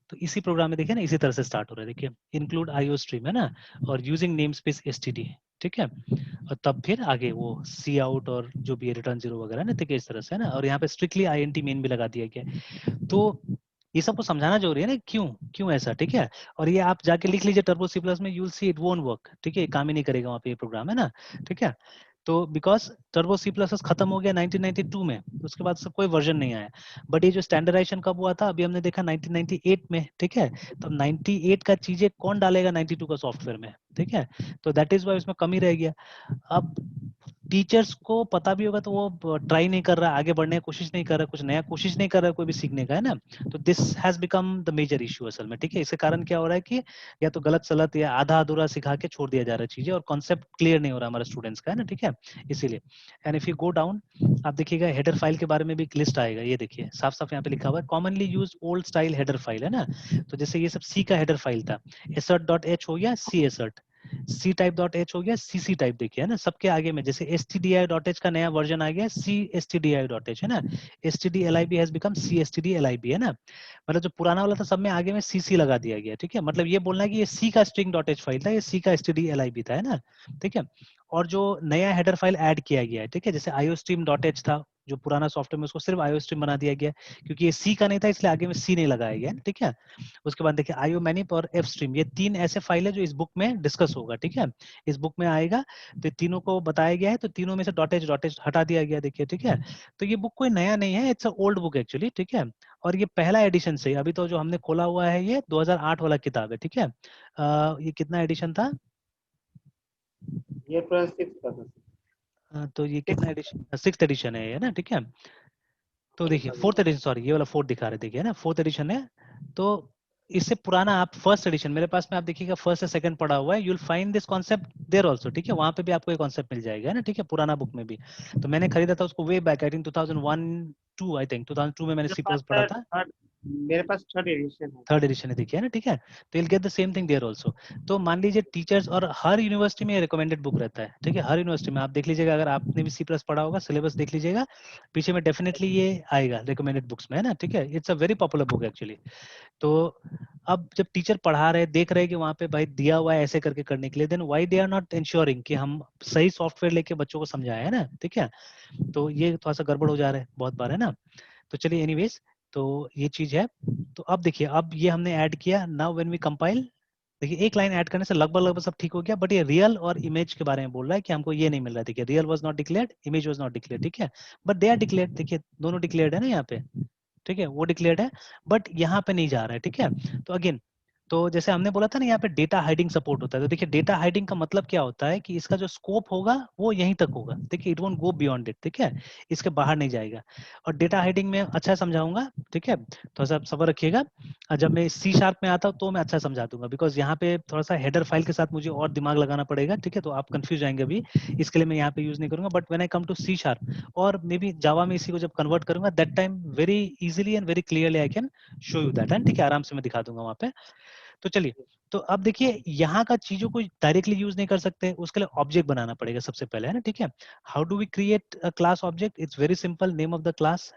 तो इसी प्रोग्राम में देखिए ना इसी तरह से स्टार्ट हो रहा है, देखिए इंक्लूड आईओ स्ट्रीम है ना, और यूजिंग नेम स्पेस एसटीडी, ठीक है, और तब फिर आगे वो सी आउट और जो भी रिटर्न जीरो वगैरह ना, देखिए इस तरह से है ना, और यहाँ पे स्ट्रिक्टली आईएनटी मेन भी लगा दिया गया। तो ये सबको समझाना जरूरी है ना, क्यों क्यों ऐसा, ठीक है। और ये आप जाके लिख लीजिए टर्बो सी प्लस में, you will see it won't work, ठीक है, काम ही नहीं करेगा वहाँ पे ये प्रोग्राम, है ना, ठीक है। तो बिकॉज टर्बो सी प्लस खत्म हो गया 1992 में, उसके बाद से कोई वर्जन नहीं आया। बट ये जो स्टैंडर्डाइजेशन कब हुआ था, अभी हमने देखा 1998 में, ठीक है। तो 98 का चीजें कौन डालेगा 92 का सॉफ्टवेयर में, ठीक है। तो दैट इज वाई उसमें कमी रह गया। अब टीचर्स को पता भी होगा तो वो ट्राई नहीं कर रहा, आगे बढ़ने की कोशिश नहीं कर रहा, कुछ नया कोशिश नहीं कर रहा कोई भी सीखने का, है ना। तो this has become the major issue असल में, ठीक है। इसके कारण क्या हो रहा है कि या तो गलत सलत या आधा अधूरा सिखा के छोड़ दिया जा रहा है चीजें, और कॉन्सेप्ट क्लियर नहीं हो रहा हमारे स्टूडेंट्स का, है ना, ठीक है, इसीलिए। And if you go down, आप देखिएगा हेडर फाइल के बारे में भी एक लिस्ट आएगा, ये देखिए साफ साफ यहाँ पे लिखा हुआ है, commonly use old style header file, है ना। तो जैसे ये सब सी का हेडर फाइल था, assert.h हो गया C assert, C type dot H हो गया सी सी टाइप, देखिए है ना, सबके आगे में जैसे S T D I dot H का नया वर्जन आ गया C S T D I dot H, है ना। S T D L I B has become C S T D L I B, है ना। मतलब जो पुराना वाला था सब में आगे में सी सी लगा दिया गया, ठीक है। मतलब ये बोलना है कि ये सी का स्ट्रिंग डॉट एच फाइल था, ये सी का S T D L I B था, है ना, ठीक है। और जो नया हेडर फाइल ऐड किया गया है, ठीक है, जैसे आईओ स्ट्रीम डॉट एच था जो पुराना सॉफ्टवेयर में, उसको सिर्फ आईओ स्ट्रीम बना दिया गया, क्योंकि ये सी का नहीं था इसलिए आगे में सी नहीं लगाया गया, ठीक है। उसके बाद देखिए आईओ मैनिप और एफ स्ट्रीम, ये तीन ऐसे फाइल है जो इस बुक में डिस्कस होगा, ठीक है, इस बुक में आएगा। तो तीनों को बताया गया है, तो तीनों में से डॉट एच हटा दिया गया, देखिए, ठीक है। तो ये बुक कोई नया नहीं है, it's a old book actually, ठीक है। और ये पहला एडिशन से, अभी तो जो हमने खोला हुआ है ये 2008 वाला किताब है, ठीक है। ये कितना एडिशन था, ये पूरा 6 का था। तो ये कितना एडिशन, सिक्स एडिशन है ये ना, ठीक है। तो देखिए फोर्थ एडिशन, सॉरी ये वाला फोर्थ दिखा रहे, देखिए ना फोर्थ एडिशन है। तो इससे पुराना आप फर्स्ट एडिशन मेरे पास में आप देखिएगा फर्स्ट से सेकंड पढ़ा हुआ है, you will find this concept there also, ठीक है, वहां पे भी आपको ये कॉन्सेप्ट मिल जाएगा, है ना, ठीक है, पुराना बुक में भी। तो मैंने खरीदा था उसको way back I think 2001 2, I think 2002 में मैंने मेरे सी पास प्लस पढ़ा सर था। थर्ड मेरे पास थर्ड एडिशन है। थर्ड एडिशन है, देखिए ना, ठीक है। तो will get the same thing there also. तो मान लीजिए टीचर्स, और हर यूनिवर्सिटी में रिकमेंडेड बुक रहता है, ठीक है, हर यूनिवर्सिटी में आप देख लीजिएगा, अगर आपने भी सी प्लस पढ़ा होगा सिलेबस देख लीजिएगा, पीछे में डेफिनेटली ये आएगा रिकमेंडेड बुक्स में, है ना, ठीक है। It's a very popular book actually. तो अब जब टीचर पढ़ा रहे, देख रहे हैं कि वहां पे भाई दिया हुआ है ऐसे करके करने के लिए, then why they are not ensuring कि हम सही सॉफ्टवेयर लेके बच्चों को समझाए, है ना, ठीक है। तो ये थोड़ा सा गड़बड़ हो जा रहा है बहुत बार, है ना। तो चलिए एनीवेज, तो ये चीज है। तो अब देखिए, अब ये हमने ऐड किया, नाउ व्हेन वी कंपाइल, देखिए एक लाइन ऐड करने से लगभग लगभग सब ठीक हो गया, बट ये रियल और इमेज के बारे में बोल रहा है कि हमको ये नहीं मिल रहा है, देखिए real was not declared, image was not declared, ठीक है। बट दे आर डिक्लेयर्ड, देखिए दोनों डिक्लेयर्ड है ना यहाँ पे, ठीक है, वो डिक्लेयर्ड है, बट यहाँ पे नहीं जा रहा है, ठीक है। तो अगेन, तो जैसे हमने बोला था ना यहाँ पे डेटा हाइडिंग सपोर्ट होता है, तो देखिए डेटा हाइडिंग का मतलब क्या होता है कि इसका जो स्कोप होगा वो यहीं तक होगा, देखिए it won't go beyond it, ठीक है, इसके बाहर नहीं जाएगा। और डेटा हाइडिंग में अच्छा समझाऊंगा, ठीक है, थोड़ा सा सब्र रखिएगा। और जब मैं सी शार्प में आता हूँ तो मैं अच्छा समझा दूंगा, बिकॉज यहाँ पे थोड़ा सा हेडर फाइल के साथ मुझे और दिमाग लगाना पड़ेगा, ठीक है, तो आप कंफ्यूज जाएंगे अभी, इसके लिए मैं यहाँ पे यूज नहीं करूंगा। But when I come to C sharp और मे बी जावा में इसी को जब कन्वर्ट करूंगा, that time very easily and very clearly I can show you that, and ठीक है, आराम से मैं दिखा दूंगा वहां पे। तो चलिए, तो अब देखिए यहाँ का चीजों को डायरेक्टली यूज नहीं कर सकते, उसके लिए ऑब्जेक्ट बनाना पड़ेगा सबसे पहले, है ना, ठीक है। How do we create a class object, it's very simple, name of the class,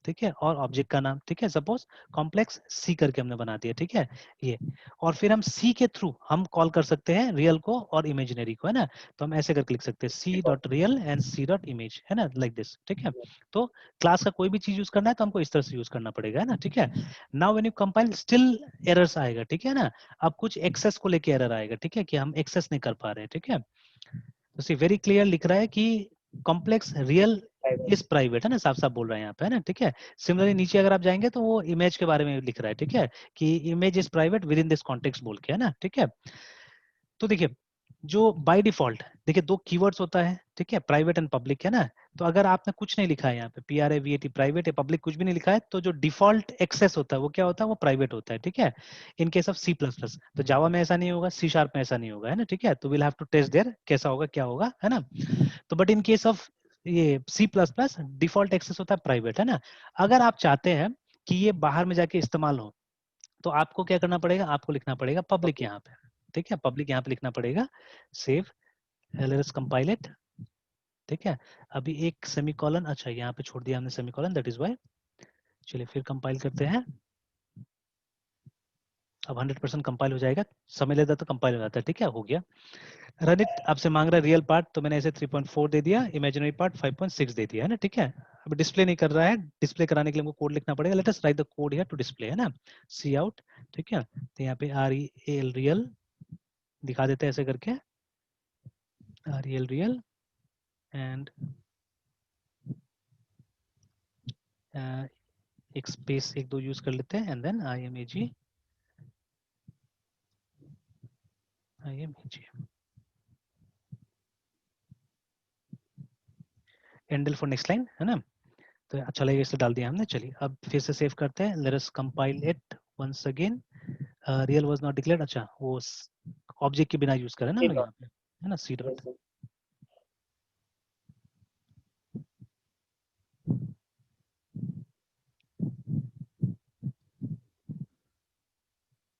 ठीक है, और ऑब्जेक्ट का नाम, ठीक है, सपोज कॉम्प्लेक्स सी करके हमने बना दिया, ठीक है, ये। और फिर हम सी के थ्रू हम कॉल कर सकते हैं रियल को और इमेजिनरी को, है ना। तो हम ऐसे करके लिख सकते हैं C dot real and C dot image, है ना, लाइक दिस, ठीक है। तो क्लास का कोई भी चीज यूज करना है तो हमको इस तरह से यूज करना पड़ेगा, है ना, ठीक है। Now when you compile still errors आएगा, ठीक है ना। अब कुछ एक्सेस को लेके एरर आएगा, ठीक है, कि हम एक्सेस नहीं कर पा रहे हैं, ठीक है। तो सी वेरी क्लियर लिख रहा है कि कॉम्प्लेक्स रियल इज प्राइवेट, है ना, साफ साफ बोल रहा है यहाँ पे, है ना, ठीक है। सिमिलरली नीचे अगर आप जाएंगे तो वो इमेज के बारे में लिख रहा है, ठीक है, कि image is private with in this context बोल के, है ना, ठीक है। तो देखिए, जो बाय डिफॉल्ट, देखिए दो कीवर्ड्स होता है, ठीक है, प्राइवेट एंड पब्लिक, है ना। तो अगर आपने कुछ नहीं लिखा है यहाँ पे PRIVAT प्राइवेट या पब्लिक कुछ भी नहीं लिखा है, तो जो डिफॉल्ट एक्सेस होता है वो क्या होता है, वो प्राइवेट होता है, ठीक है, in case of C plus plus. तो जावा में ऐसा नहीं होगा, सी शार्प में ऐसा नहीं होगा, है ना, ठीक है। तो will have to test there कैसा होगा क्या होगा, है ना। तो बट इन केस ऑफ ये C plus plus default access होता है प्राइवेट, है ना। अगर आप चाहते हैं कि ये बाहर में जाके इस्तेमाल हो, तो आपको क्या करना पड़ेगा, आपको लिखना पड़ेगा पब्लिक यहाँ पे, ठीक है, पब्लिक यहाँ पे लिखना पड़ेगा, सेव, लेट्स कंपाइल इट, ठीक है। अभी एक सेमीकोलन, अच्छा यहाँ पे छोड़ दिया हमने सेमीकोलन, दैट इज व्हाई। चलिए फिर कंपाइल करते हैं। अब 100% कंपाइल हो जाएगा, समय लेता तो कंपाइल हो जाता है, ठीक है, हो गया। रन इट, आपसे मांग रहा है रियल पार्ट, तो मैंने ऐसे 3.4 दे दिया, इमेजिनरी पार्ट 5.6 दे दिया है ना, ठीक है। अब डिस्प्ले नहीं कर रहा है, डिस्प्ले कराने के लिए हमको कोड लिखना पड़ेगा, let us write the code here to display, है ना, सी आउट, ठीक है। तो यहाँ पे REAL रियल दिखा देते हैं ऐसे करके, REAL रियल एंड एक स्पेस एक दो यूज कर लेते हैं, and then IMAG endl for next line, है ना। तो अच्छा लगेगा, इससे डाल दिया हमने। चलिए अब फिर से सेव करते हैं, let us compile it once again. Real was not declared, अच्छा वो ऑब्जेक्ट के बिना यूज करें ना हम लोग यहाँ पे, है ना, सी डॉट।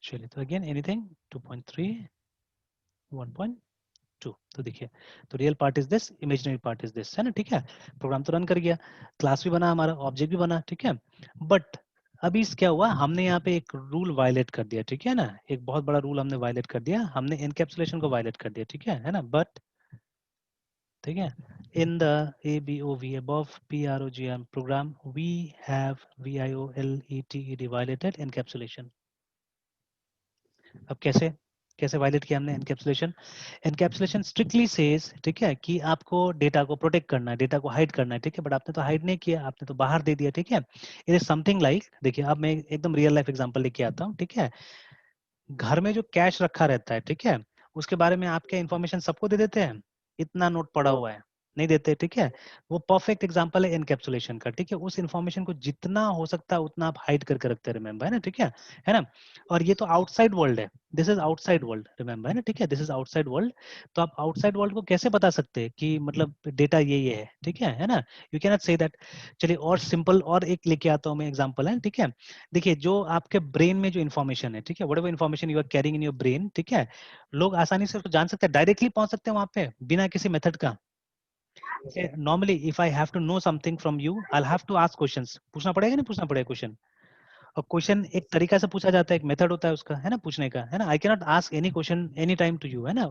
चलिए तो अगेन एनीथिंग 2.3 1.2, तो देखिए, तो real part is this, imaginary part is this, है ना, ठीक है। प्रोग्राम तो रन कर गया, क्लास भी बना हमारा, ऑब्जेक्ट भी बना, ठीक है। बट अभी क्या हुआ, हमने यहाँ पे एक रूल वायलेट कर दिया, ठीक है ना, एक बहुत बड़ा रूल हमने वायलेट कर दिया, हमने एनकैप्सुलेशन को वायलेट कर दिया, ठीक है ना। बट ठीक है, in the ABOV above PROGM program we have VIOLETED violated encapsulation। अब कैसे कैसे वायलेट किया हमने एनकैप्सुलेशन? एनकैप्सुलेशन स्ट्रिक्टली सेज, ठीक है, कि आपको डेटा को प्रोटेक्ट करना है, डेटा को हाइड करना है, ठीक है, बट आपने तो हाइड नहीं किया, आपने तो बाहर दे दिया, ठीक है। इट इज समथिंग लाइक, देखिए अब मैं एकदम रियल लाइफ एग्जांपल लेके आता हूँ, ठीक है। घर में जो कैश रखा रहता है, ठीक है, उसके बारे में आप क्या इन्फॉर्मेशन सबको दे देते हैं, इतना नोट पड़ा हुआ है, नहीं देते, ठीक है। वो परफेक्ट एग्जांपल है एनकैप्सुलेशन का, ठीक है। उस इन्फॉर्मेशन को जितना हो सकता है उतना आप हाइड करके रखते हैं, रिमेंबर, है ना, ठीक है ना। और ये तो आउटसाइड वर्ल्ड है, this is outside world, remember, है ना, ठीक है, दिस इज आउटसाइड वर्ल्ड। तो आप आउटसाइड वर्ल्ड को कैसे बता सकते हैं कि मतलब डेटा ये है, ठीक है ना, you can not say that. चलिए और सिंपल और एक लेके आता हूँ मैं एग्जाम्पल, है, ठीक है। देखिए जो आपके ब्रेन में जो इन्फॉर्मेशन है, ठीक है, whatever information you are carrying in your brain, ठीक है, लोग आसानी से उसको जान सकते हैं, डायरेक्टली पहुंच सकते हैं वहां पे बिना किसी मेथड का। Normally if I have to know something from you, I have to ask questions, पूछना पड़ेगा नहीं पूछना पड़ेगा क्वेश्चन। और क्वेश्चन एक तरीका से पूछा जाता है, एक मेथड होता है उसका, है ना, पूछने का, है ना। I can not ask any question any time to you, है ना।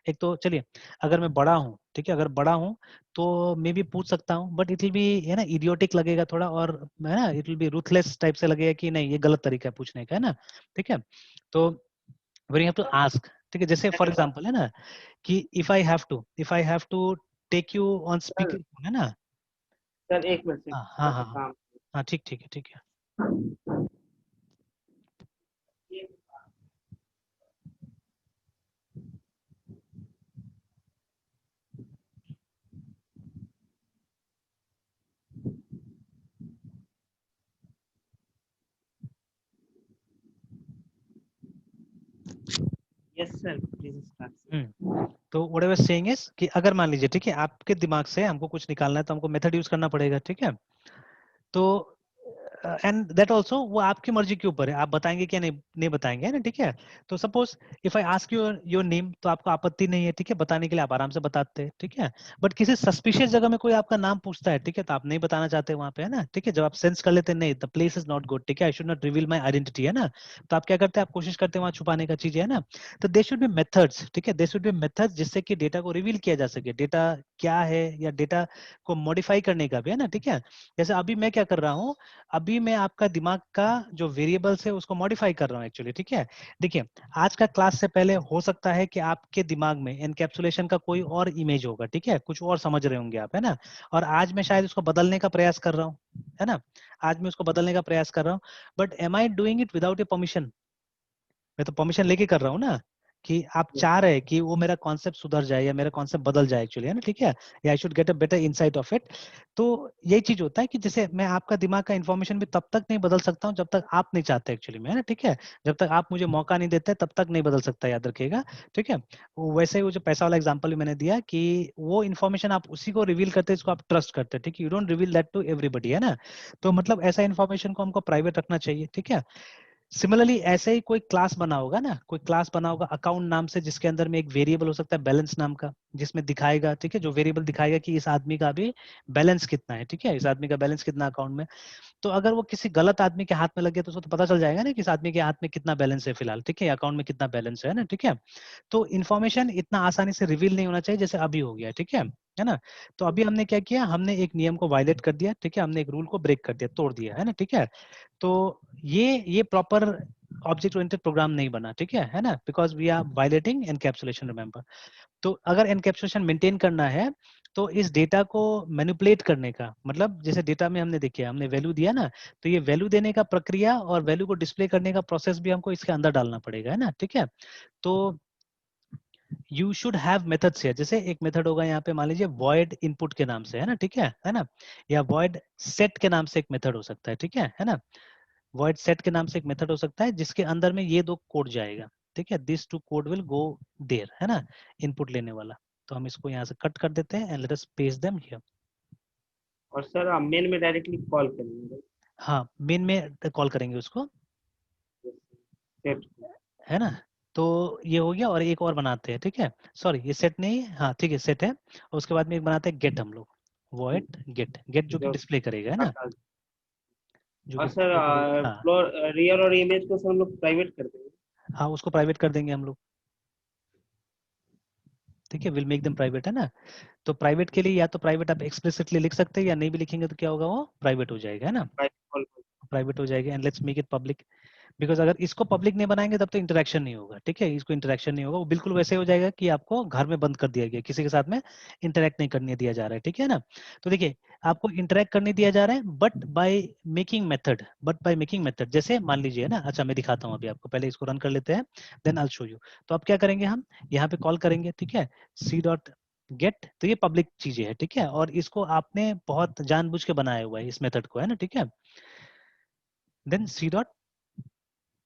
एक तो चलिए, अगर मैं बड़ा हूँ, ठीक है, अगर बड़ा हूँ तो मे भी पूछ सकता हूँ, बट इट विल बी, है ना, इडियोटिक लगेगा थोड़ा, और है ना, it will be ruthless type से लगेगा कि नहीं ये गलत तरीका है पूछने का, है ना, ठीक है। तो when you have to ask, ठीक है, जैसे फॉर एग्जांपल है ना, कि if I have to take you on sir speaker, है ना। सर एक मिनट से हाँ हाँ थोड़ा सा हाँ हाँ काम। हाँ, ठीक ठीक है, ठीक है। Yes sir please start. तो what I was saying is कि अगर मान लीजिए, ठीक है, आपके दिमाग से हमको कुछ निकालना है तो हमको मेथड यूज करना पड़ेगा, ठीक है। तो एंड दैट आल्सो वो आपकी मर्जी के ऊपर है, आप बताएंगे क्या, नहीं नहीं बताएंगे, है ना, ठीक है। तो suppose if I ask your your name, तो आपको आपत्ति नहीं है, ठीक है, बताने के लिए आप आराम से बताते हैं, ठीक है। बट किसी सस्पिशियस जगह में कोई आपका नाम पूछता है, ठीक है, तो आप नहीं बताना चाहते वहां पे, है ना, ठीक है। जब आप सेंस कर लेते हैं नहीं the place is not good, ठीक है, I should not reveal my identity, है ना, तो आप क्या करते हैं, आप कोशिश करते हैं वहां छुपाने का चीज, है ना। तो दे शुड बी मेथड्स, ठीक है, दे शुड बी मेथड्स जिससे कि डेटा को रिवील किया जा सके, डेटा क्या है, या डेटा को मॉडिफाई करने का भी, है ना, ठीक है। जैसे अभी मैं क्या कर रहा हूँ, अभी मैं आपका दिमाग का जो वेरिएबल्स है उसको मॉडिफाई कर रहा हूँ एक्चुअली, ठीक है। देखिए आज का क्लास से पहले हो सकता है कि आपके दिमाग में एनकैप्सुलेशन का कोई और इमेज होगा, ठीक है, कुछ और समझ रहे होंगे आप, है ना। और आज मैं शायद उसको बदलने का प्रयास कर रहा हूँ, है ना, आज मैं उसको बदलने का प्रयास कर रहा हूँ, but am I doing it without a permission? मैं तो परमिशन लेके कर रहा हूँ ना, कि आप चाह रहे हैं कि वो मेरा कॉन्सेप्ट सुधर जाए या मेरा कॉन्सेप्ट बदल जाए एक्चुअली, है ना, ठीक है, या I should get a better insight of it. तो यही चीज होता है कि जैसे मैं आपका दिमाग का इन्फॉर्मेशन भी तब तक नहीं बदल सकता हूँ जब तक आप नहीं चाहते एक्चुअली में, है ना, ठीक है। जब तक आप मुझे मौका नहीं देते तब तक नहीं बदल सकता, याद रखिएगा, ठीक है। वैसे ही वो जो पैसा वाला एग्जाम्पल भी मैंने दिया, कि वो इन्फॉर्मेशन आप उसी को रिवील करते हैं जिसको आप ट्रस्ट करते हैं, ठीक है, you don't reveal that to everybody, है ना। तो मतलब ऐसा इन्फॉर्मेशन को हमको प्राइवेट रखना चाहिए, ठीक है। सिमिलरली ऐसे ही कोई क्लास बना होगा ना, कोई क्लास बना होगा अकाउंट नाम से, जिसके अंदर में एक वेरिएबल हो सकता है बैलेंस नाम का, जिसमें दिखाएगा, ठीक है, जो वेरिएबल दिखाएगा कि इस आदमी का अभी बैलेंस कितना है, ठीक है, इस आदमी का बैलेंस कितना अकाउंट में। तो अगर वो किसी गलत आदमी के हाथ में लग गया तो उसको तो पता चल जाएगा ना कि इस आदमी के हाथ में कितना बैलेंस है फिलहाल, ठीक है, अकाउंट में कितना बैलेंस है ना, ठीक है। तो इन्फॉर्मेशन इतना आसानी से रिवील नहीं होना चाहिए जैसे अभी हो गया, ठीक है ना। तो अभी हमने क्या किया, हमने एक नियम को वायलेट कर दिया, ठीक है, हमने एक रूल को ब्रेक कर दिया, तोड़ दिया, है ना, ठीक है। तो ये प्रॉपर ऑब्जेक्ट ओरिएंटेड प्रोग्राम नहीं बना, ठीक है ना, because we are violating encapsulation, remember. तो अगर एनकैप्सुलेशन मेंटेन करना है तो इस डेटा को मैनिपुलेट करने का मतलब, जैसे डेटा में हमने देखिए हमने वैल्यू दिया ना, तो ये वैल्यू देने का प्रक्रिया और वैल्यू को डिस्प्ले करने का प्रोसेस भी हमको इसके अंदर डालना पड़ेगा, है ना, ठीक है। तो you should have methods here, जैसे एक मेथड होगा यहाँ पे मान लीजिए void इनपुट के नाम से, है ना, ठीक है ना, या void set के नाम से एक मेथड हो सकता है, ठीक है ना। void set के नाम से एक मेथड हो सकता है जिसके अंदर में ये दो कोड जाएगा, ठीक है, this too code will go there, है ना, इनपुट लेने वाला। तो हम इसको यहाँ से कट कर देते हैं and let us paste them here. और सर आप मेन में डायरेक्टली कॉल करेंगे? हाँ, मेन में कॉल करेंगे उसको, सेट। है ना। तो ये हो गया, और एक और बनाते हैं, ठीक है, सॉरी ये सेट नहीं है, हाँ ठीक है सेट है, और उसके बाद में एक बनाते हैं गेट हम लोग, void गेट जो कि जो डिस्प्ले करेगा, है ना, डाटा। जो कि और सर डिस्प्ले करेगा, हाँ। फ्लोर रियल और इमेज को सर हम लोग प्राइवेट कर देंगे। हाँ उसको प्राइवेट कर देंगे हम लोग, ठीक है, विल मेक देम प्राइवेट, है ना। तो प्राइवेट के लिए या तो प्राइवेट आप एक्सप्लिसिटली लिख सकते हैं, या नहीं भी लिखेंगे तो क्या होगा, वो प्राइवेट हो जाएगा, है ना, प्राइवेट कॉल। प्राइवेट हो जाएगा। And let's make it public, because अगर इसको पब्लिक नहीं बनाएंगे तब तो इंटरेक्शन नहीं होगा, ठीक है, इसको इंटरेक्शन नहीं होगा, वो बिल्कुल वैसे हो जाएगा कि आपको घर में बंद कर दिया गया, किसी के साथ में इंटरेक्ट नहीं करने दिया जा रहा है, ठीक है ना। तो देखिए आपको इंटरेक्ट करने दिया जा रहा है बट बाय मेकिंग मेथड, जैसे मान लीजिए ना, अच्छा मैं दिखाता हूँ अभी आपको, पहले इसको रन कर लेते हैं देन आई शो यू। तो अब क्या करेंगे, हम यहाँ पे कॉल करेंगे, ठीक है, सी डॉट गेट, तो ये पब्लिक चीजें है, ठीक है, और इसको आपने बहुत जानबूझ के बनाया हुआ है इस मेथड को, है ना, ठीक है। देन सी डॉट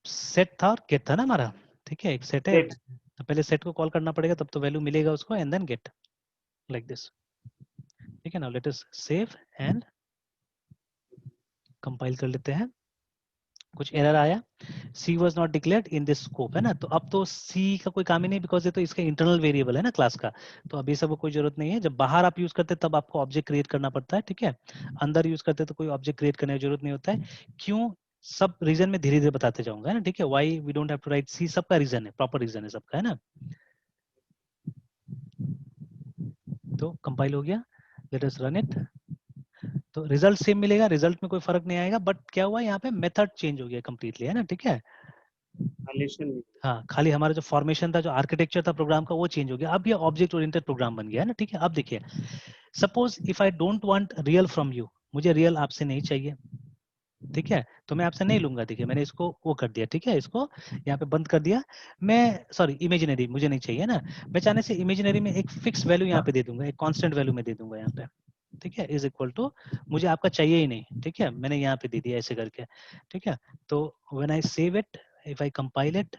सेट था और गेट था ना हमारा, ठीक है, एक सेट है, सेट। तो पहले सेट को कॉल करना पड़ेगा तब तो वैल्यू मिलेगा उसको, and then get like this, ठीक है ना। Let us save and compile कर लेते हैं। कुछ एरर आया, C was not declared in this scope, है ना, तो अब तो सी का कोई काम ही नहीं, बिकॉज ये तो इसका इंटरनल वेरिएबल है ना क्लास का, तो अभी सब कोई जरूरत नहीं है। जब बाहर आप यूज करते तब आपको ऑब्जेक्ट क्रिएट करना पड़ता है, ठीक है, अंदर यूज करते तो कोई ऑब्जेक्ट क्रिएट करने की जरूरत नहीं होता है। क्यों, सब रीजन में धीरे धीरे बताते जाऊंगा, है ना, ठीक है, why we don't have to write C, सबका रीजन है, प्रॉपर रीजन है सबका, है ना। तो कंपाइल हो गया, लेट अस रन इट। तो रिजल्ट सेम मिलेगा, रिजल्ट में कोई फर्क नहीं आएगा, बट क्या हुआ यहाँ पे मेथड चेंज हो गया कंप्लीटली, है ना, ठीक है। वायलेशन नहीं। हाँ, खाली हमारा जो फॉर्मेशन था, जो आर्किटेक्चर था प्रोग्राम का, वो चेंज हो गया, अब ये ऑब्जेक्ट ओरिएंटेड प्रोग्राम बन गया, है ना, ठीक है। अब देखिए, suppose if I don't want real from you, मुझे रियल आपसे नहीं चाहिए, ठीक है, तो मैं आपसे नहीं लूंगा, देखिए मैंने इसको वो कर दिया, ठीक है, इसको यहाँ पे बंद कर दिया। मैं सॉरी इमेजिनरी मुझे नहीं चाहिए ना, मैं चाहने से इमेजिनरी में एक फिक्स वैल्यू यहाँ पे दे दूंगा, एक कांस्टेंट वैल्यू में दे दूंगा यहाँ पे, ठीक है, इज इक्वल टू, मुझे आपका चाहिए ही नहीं, ठीक है, मैंने यहाँ पे दे दिया ऐसे करके, ठीक है। तो when I save it, if I compile it,